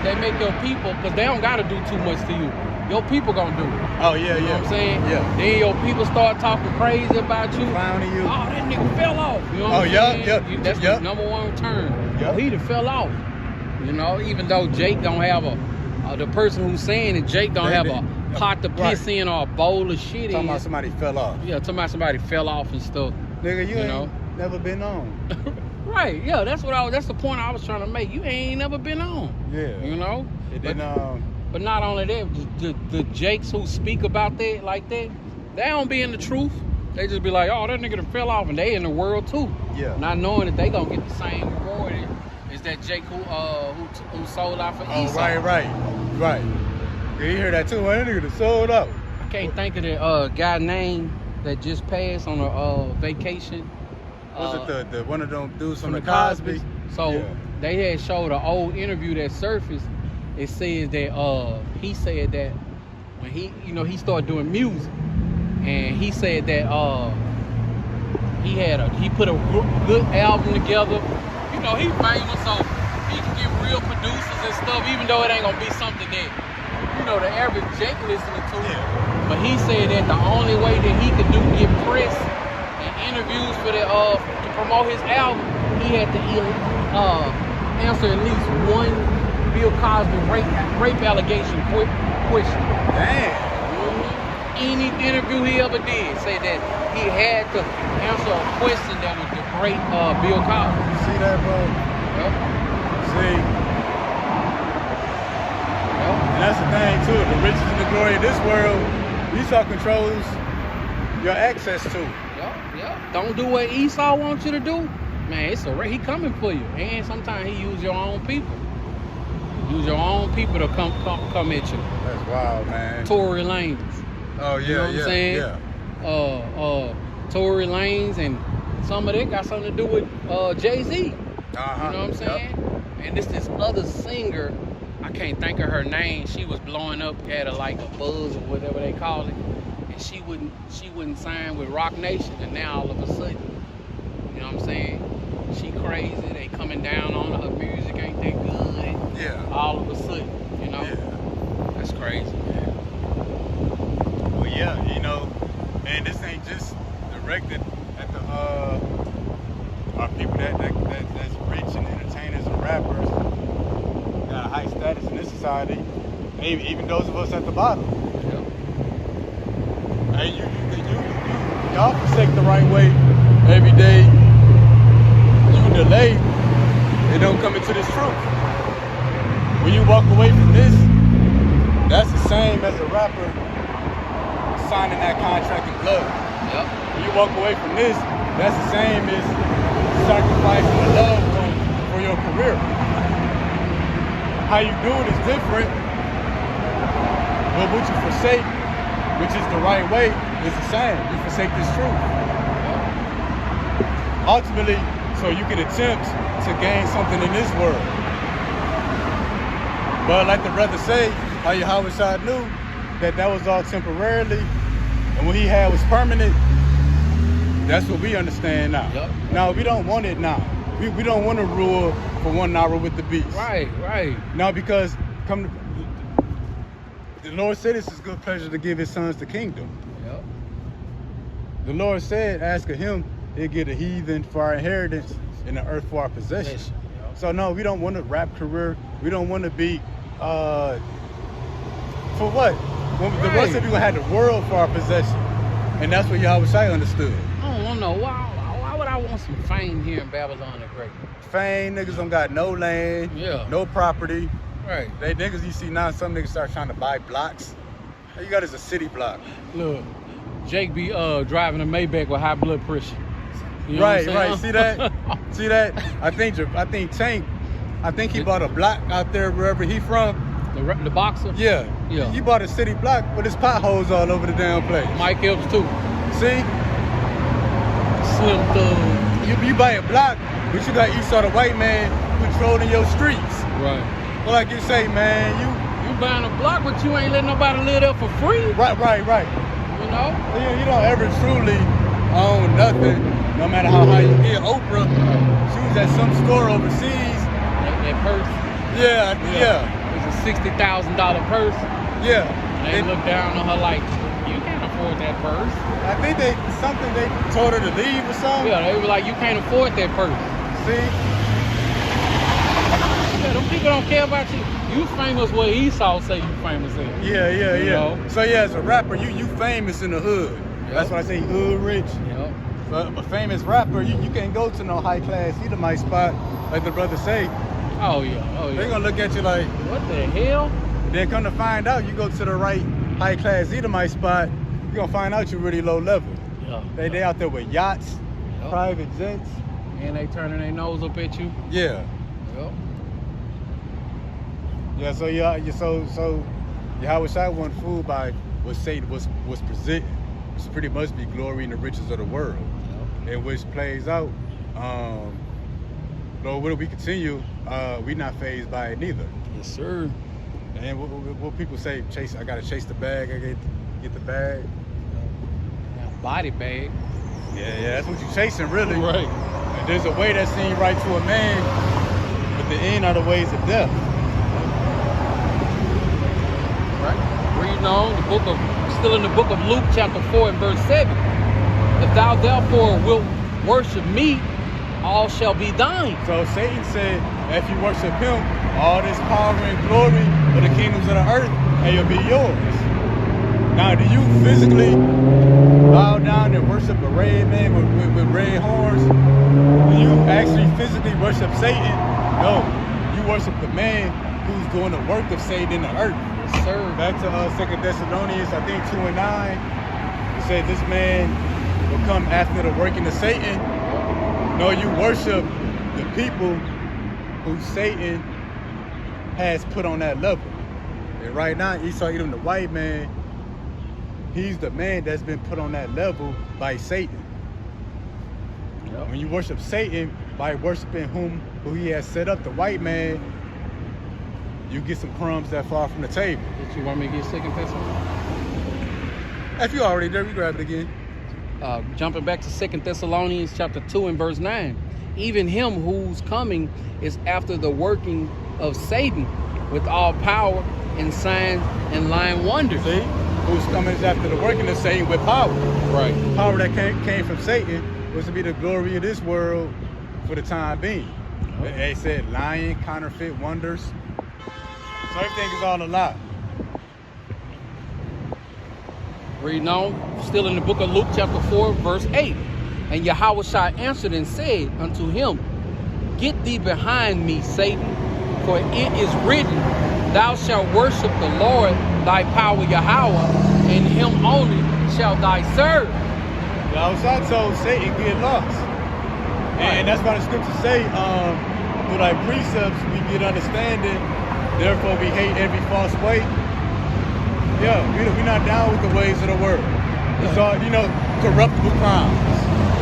[SPEAKER 2] they make your people, because they don't gotta do too much to you. Your people gonna do it.
[SPEAKER 1] Oh yeah,
[SPEAKER 2] you know what I'm saying?
[SPEAKER 1] Yeah.
[SPEAKER 2] Then your people start talking crazy about you.
[SPEAKER 1] Clowning you.
[SPEAKER 2] Oh, that nigga fell off. You know what I'm saying? That's the number one term.
[SPEAKER 1] Yep.
[SPEAKER 2] Oh, he done fell off. You know, even though Jake don't have the person who's saying it, Jake don't have a pot to piss in or a bowl of shit
[SPEAKER 1] Talking
[SPEAKER 2] in.
[SPEAKER 1] about somebody fell off.
[SPEAKER 2] Yeah, talking about somebody fell off and stuff.
[SPEAKER 1] Nigga, you ain't
[SPEAKER 2] know?
[SPEAKER 1] never been on.
[SPEAKER 2] Right, yeah, that's the point I was trying to make. You ain't never been on.
[SPEAKER 1] Yeah.
[SPEAKER 2] You know?
[SPEAKER 1] And then,
[SPEAKER 2] But not only that, the Jakes who speak about that like that, they don't be in the truth. They just be like, oh, that nigga done fell off, and they in the world too.
[SPEAKER 1] Yeah.
[SPEAKER 2] Not knowing that they gonna get the same reward as that Jake who sold out for Esau.
[SPEAKER 1] Right. You hear that too? That nigga done sold out.
[SPEAKER 2] I can't think of the guy name that just passed on a vacation.
[SPEAKER 1] Was it the one of them dudes from the
[SPEAKER 2] Cosbys? So
[SPEAKER 1] yeah.
[SPEAKER 2] they had showed an old interview that surfaced. It says that he said that when he started doing music, and he said that he put a good album together. You know, he famous, so he can get real producers and stuff, even though it ain't gonna be something that the average Jake listening to.
[SPEAKER 1] Yeah.
[SPEAKER 2] But he said that the only way that he could get press and interviews for to promote his album, he had to answer at least one Bill Cosby rape allegation question.
[SPEAKER 1] Damn.
[SPEAKER 2] Any interview he ever did said that he had to answer a question that would degrade Bill Cosby.
[SPEAKER 1] You see that, bro?
[SPEAKER 2] Yep.
[SPEAKER 1] See? Yep. And that's the thing, too. The riches and the glory of this world, Esau controls your access to.
[SPEAKER 2] Yep. Don't do what Esau wants you to do. Man, he coming for you. And sometimes he use your own people. Use your own people to come at you.
[SPEAKER 1] That's wild, man.
[SPEAKER 2] Tory Lanez.
[SPEAKER 1] Oh, yeah,
[SPEAKER 2] you know what I'm saying?
[SPEAKER 1] Yeah.
[SPEAKER 2] Tory Lanez, and some of that got something to do with Jay-Z.
[SPEAKER 1] Uh-huh.
[SPEAKER 2] You know what I'm saying? Yep. And this other singer, I can't think of her name. She was blowing up, had a buzz or whatever they call it, and she wouldn't sign with Rock Nation, and now all of a sudden, you know what I'm saying? She crazy. They coming down on her. Her music ain't that good.
[SPEAKER 1] Yeah.
[SPEAKER 2] All of a sudden,
[SPEAKER 1] Yeah.
[SPEAKER 2] That's crazy, man.
[SPEAKER 1] Well, yeah, and this ain't just directed at the our people that's rich and entertainers and rappers, got a high status in this society. Even those of us at the bottom.
[SPEAKER 2] Yeah.
[SPEAKER 1] Hey, y'all forsake the right way every day. You delay, it don't come into this truth. When you walk away from this, That's the same as a rapper signing that contract in blood.
[SPEAKER 2] Yep.
[SPEAKER 1] When you walk away from this, that's the same as sacrificing the love for your career. How you do it is different, but what you forsake, which is the right way, is the same. You forsake this truth. Ultimately, so you can attempt to gain something in this world. But like the brother say, how Yahweh Shai knew that was all temporarily, and what he had was permanent. That's what we understand now.
[SPEAKER 2] Yep.
[SPEAKER 1] Now, we don't want it now. We don't want to rule for 1 hour with the beast.
[SPEAKER 2] Right.
[SPEAKER 1] Now, because the Lord said it's his good pleasure to give his sons the kingdom.
[SPEAKER 2] Yep.
[SPEAKER 1] The Lord said, ask of him, he'll get a heathen for our inheritance and the earth for our possession.
[SPEAKER 2] Yep.
[SPEAKER 1] So no, we don't want a rap career. We don't want to be, for what? When the rest of people had the world for our possession. And that's what Yahweh Shai understood.
[SPEAKER 2] I don't know. Why would I want some fame here in Babylon the Great?
[SPEAKER 1] Fame, niggas don't got no land, no property.
[SPEAKER 2] Right.
[SPEAKER 1] They niggas you see now, some niggas start trying to buy blocks. All you got is a city block.
[SPEAKER 2] Look, Jake be driving a Maybach with high blood pressure. You know
[SPEAKER 1] Right.
[SPEAKER 2] what I'm
[SPEAKER 1] See that? See that? I think Tank, he bought a block out there wherever he from.
[SPEAKER 2] The boxer?
[SPEAKER 1] Yeah. He bought a city block with his potholes all over the damn place.
[SPEAKER 2] Mike Epps too.
[SPEAKER 1] See?
[SPEAKER 2] Slim Thug.
[SPEAKER 1] You buy a block, but you got Esau the white man patrolling your streets.
[SPEAKER 2] Right.
[SPEAKER 1] Well, like you say, man, you
[SPEAKER 2] buying a block, but you ain't letting nobody live there for free.
[SPEAKER 1] Right.
[SPEAKER 2] You know?
[SPEAKER 1] You don't ever truly own nothing, no matter how high you get. Oprah, she was at some store overseas.
[SPEAKER 2] That purse.
[SPEAKER 1] Yeah.
[SPEAKER 2] It's a $60,000 purse.
[SPEAKER 1] Yeah.
[SPEAKER 2] They look down on her like, you can't afford that purse.
[SPEAKER 1] I think they told her to leave or something.
[SPEAKER 2] Yeah, they were like, you can't afford that purse.
[SPEAKER 1] See?
[SPEAKER 2] Yeah, them people don't care about you. You famous where Esau say you famous in.
[SPEAKER 1] Yeah.
[SPEAKER 2] You know?
[SPEAKER 1] So yeah, as a rapper, you famous in the hood.
[SPEAKER 2] Yep.
[SPEAKER 1] That's why I say hood rich.
[SPEAKER 2] Yep.
[SPEAKER 1] But a famous rapper, you can't go to no high class Edomite spot, like the brother say.
[SPEAKER 2] Oh yeah.
[SPEAKER 1] They're gonna look at you like,
[SPEAKER 2] what the hell?
[SPEAKER 1] Then come to find out, you go to the right high class Edomite spot, you're gonna find out you're really low level.
[SPEAKER 2] Yeah.
[SPEAKER 1] They out there with yachts, private jets.
[SPEAKER 2] And they turning their nose up at you.
[SPEAKER 1] Yeah.
[SPEAKER 2] Yep.
[SPEAKER 1] Yeah, so Yahweh Shai wasn't fooled by what Satan was presenting. It's pretty much be glory in the riches of the world. Yep. And which plays out. Lord, when we continue, we not fazed by it neither.
[SPEAKER 2] Yes, sir.
[SPEAKER 1] And what people say, I gotta chase the bag, I get the bag.
[SPEAKER 2] Body bag.
[SPEAKER 1] Yeah, that's what you're chasing, really.
[SPEAKER 2] Right.
[SPEAKER 1] And there's a way that seems right to a man, but the end are the ways of death.
[SPEAKER 2] Right. Reading on still in the book of Luke, chapter 4 and verse 7. If thou therefore wilt worship me, all shall be thine.
[SPEAKER 1] So Satan said, if you worship him, all this power and glory of the kingdoms of the earth, and it'll be yours. Now, do you physically bow down and worship a red man with red horns? Do you actually physically worship Satan? No, you worship the man who's doing the work of Satan in the earth.
[SPEAKER 2] Yes, sir.
[SPEAKER 1] Back to 2 Thessalonians, I think 2 and 9. It said this man will come after the working of Satan. No, you worship the people who Satan has put on that level. And right now, Esau Edom, the white man, he's the man that's been put on that level by Satan. Yep. When you worship Satan by worshiping who he has set up, the white man, you get some crumbs that fall from the table.
[SPEAKER 2] Did you want me to get 2 Thessalonians?
[SPEAKER 1] If you already there, you grab it again.
[SPEAKER 2] Jumping back to 2 Thessalonians chapter 2 and verse 9. Even him whose coming is after the working of Satan with all power and signs and lying wonders.
[SPEAKER 1] See? Whose coming is after the working of Satan with power.
[SPEAKER 2] Right.
[SPEAKER 1] Power that came from Satan was to be the glory of this world for the time being. They said lying, counterfeit wonders. So everything is all a lie.
[SPEAKER 2] Reading on, still in the book of Luke chapter 4 verse 8. And Yahweh Shai answered and said unto him, Get thee behind me, Satan, for it is written, Thou shalt worship the Lord thy power Yahweh, and him only shall thy serve.
[SPEAKER 1] Yahweh told Satan, get lost. And that's why the scriptures say, through thy precepts we get understanding, therefore we hate every false way. Yeah, we're not down with the ways of the world. It's all, corruptible crimes.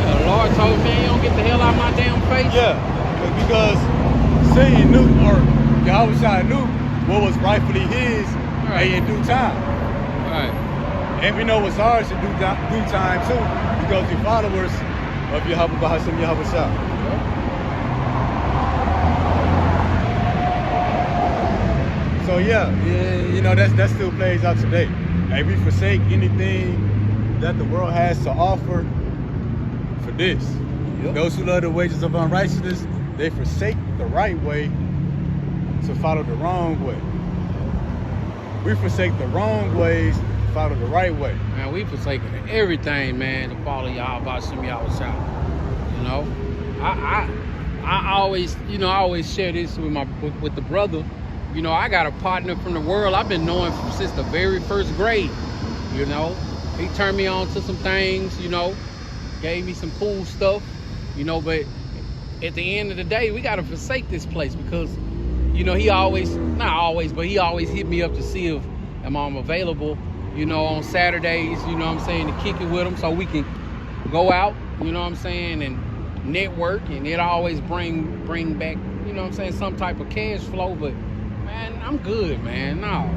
[SPEAKER 2] Yeah, the Lord told me, you don't get the hell out of my damn face.
[SPEAKER 1] Yeah, because Satan knew, or Yahweh knew what was rightfully his in due time.
[SPEAKER 2] Right.
[SPEAKER 1] And we know what's ours in due time too, because we're followers of Yahweh Bahashem Yahweh Shah. So that still plays out today. Hey, we forsake anything that the world has to offer for this. Yep. Those who love the wages of unrighteousness, they forsake the right way to follow the wrong way. We forsake the wrong ways to follow the right way.
[SPEAKER 2] Man, we forsaken everything, man, to follow Yahweh Hashem Yahweh Shah. I always share this with the brother. I got a partner from the world I've been knowing since the very first grade. He turned me on to some things, gave me some cool stuff, but at the end of the day, we got to forsake this place because, he always hit me up to see if I'm available, on Saturdays, to kick it with him so we can go out, and network, and it always bring back, some type of cash flow, but man, I'm good, man. No,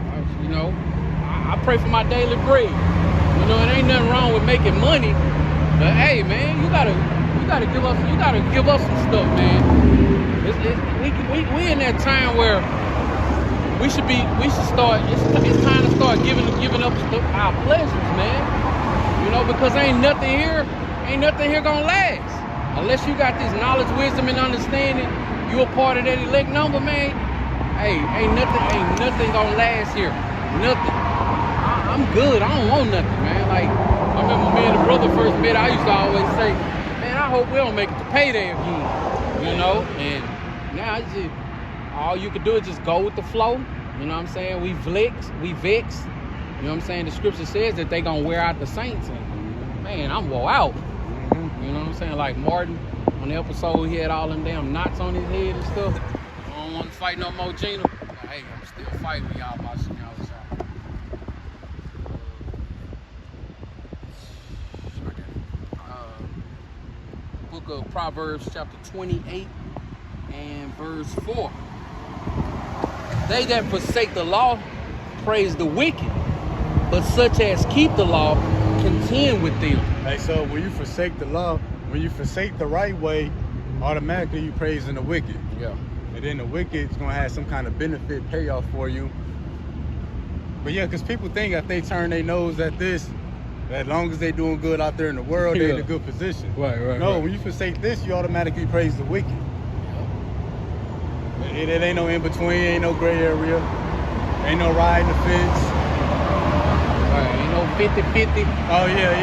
[SPEAKER 2] I pray for my daily bread. It ain't nothing wrong with making money, but hey, man, you gotta give us some stuff, man. We in that time where we should start. It's time to start giving up our pleasures, man. Because ain't nothing here gonna last unless you got this knowledge, wisdom, and understanding. You a part of that elect number, man. Hey, ain't nothing gonna last here. Nothing. I'm good. I don't want nothing, man. Like, I remember me and the brother first met, I used to always say, man, I hope we don't make it to payday again. And now it's just, all you can do is just go with the flow. We vex. The scripture says that they gonna wear out the saints. And man, I'm wore out. Like Martin on the episode, he had all them damn knots on his head and stuff. I don't want to fight no more Gina. But hey, I'm still fighting with y'all about some y'all side. Book of Proverbs chapter 28 and verse 4. They that forsake the law praise the wicked, but such as keep the law contend with them.
[SPEAKER 1] Hey, so when you forsake the law, when you forsake the right way, automatically you praising the wicked.
[SPEAKER 2] Yeah.
[SPEAKER 1] And then the wicked is going to have some kind of benefit payoff for you. But yeah, because people think if they turn their nose at this, as long as they doing good out there in the world, they're in a good position.
[SPEAKER 2] Right.
[SPEAKER 1] No, when you forsake this, you automatically praise the wicked. Yeah. It ain't no in-between, ain't no gray area, ain't no riding the fence.
[SPEAKER 2] Right, ain't no 50-50.
[SPEAKER 1] Oh, yeah.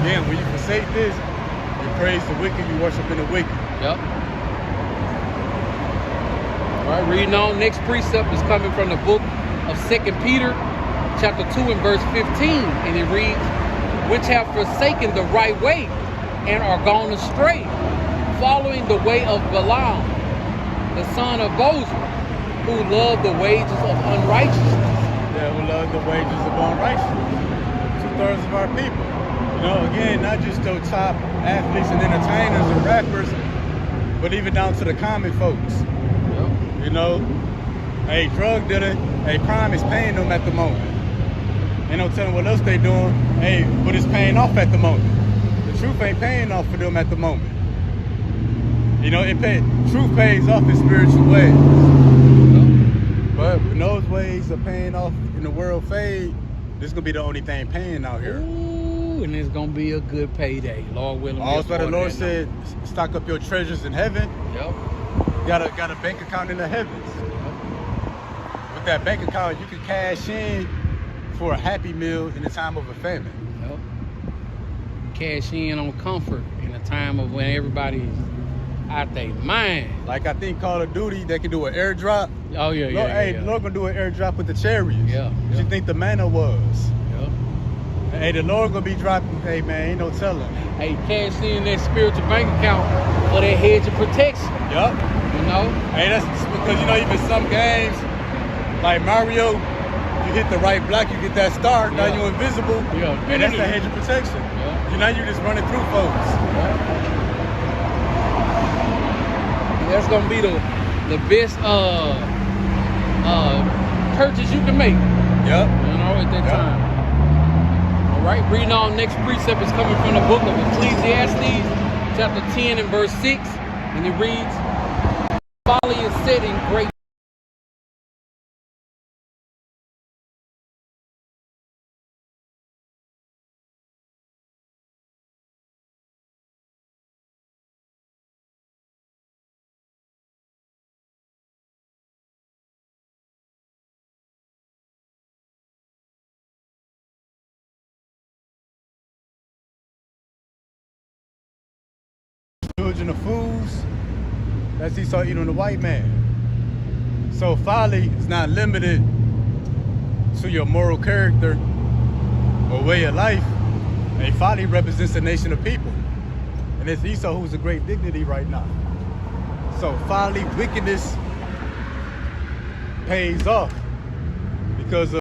[SPEAKER 1] Yeah, when you forsake this, you praise the wicked, you worshiping the wicked.
[SPEAKER 2] Yep. All right, reading on. Next precept is coming from the book of 2 Peter, chapter 2 and verse 15. And it reads, which have forsaken the right way and are gone astray, following the way of Balaam, the son of Bozrah, who loved the wages of unrighteousness.
[SPEAKER 1] Yeah, who loved the wages of unrighteousness. 2/3 of our people. Again, not just those top athletes and entertainers and rappers, but even down to the common folks. Yep. A drug dealer, a crime is paying them at the moment. Ain't no telling what else they doing, but it's paying off at the moment. The truth ain't paying off for them at the moment. Truth pays off in spiritual ways. Yep. But when those ways are paying off in the world fade, this is going to be the only thing paying out here.
[SPEAKER 2] Ooh, and it's going to be a good payday, Lord willing.
[SPEAKER 1] Also, the Lord said, stock up your treasures in heaven.
[SPEAKER 2] Yep.
[SPEAKER 1] Got a bank account in the heavens. Yep. With that bank account, you can cash in for a happy meal in the time of a famine.
[SPEAKER 2] Yep. Cash in on comfort in a time of when everybody's out their mind.
[SPEAKER 1] Like I think Call of Duty, they can do an airdrop.
[SPEAKER 2] Oh yeah, yeah.
[SPEAKER 1] Hey,
[SPEAKER 2] yeah.
[SPEAKER 1] the Lord gonna do an airdrop with the chariots.
[SPEAKER 2] Yeah,
[SPEAKER 1] What
[SPEAKER 2] yeah.
[SPEAKER 1] you think the manna was?
[SPEAKER 2] Yeah.
[SPEAKER 1] Hey, the Lord gonna be dropping. Hey man, ain't no telling.
[SPEAKER 2] Hey, cash in that spiritual bank account for that hedge of protection.
[SPEAKER 1] Yup.
[SPEAKER 2] You know?
[SPEAKER 1] Hey, that's because even some games like Mario, you hit the right block, you get that star. Now
[SPEAKER 2] Yeah.
[SPEAKER 1] you're invisible.
[SPEAKER 2] Yeah.
[SPEAKER 1] And that's the hedge of protection.
[SPEAKER 2] Yeah.
[SPEAKER 1] Now you're just running through folks.
[SPEAKER 2] That's gonna be the best purchase you can make.
[SPEAKER 1] Yep.
[SPEAKER 2] You know, at that
[SPEAKER 1] Yep.
[SPEAKER 2] time. All right, reading on next precept is coming from the book of Ecclesiastes, chapter 10 and verse 6, and it reads, "Folly is set in great
[SPEAKER 1] Children of fools, that's Esau eating the white man. So folly is not limited to your moral character or way of life. And folly represents a nation of people. And it's Esau who's a great dignity right now. So folly, wickedness pays off because of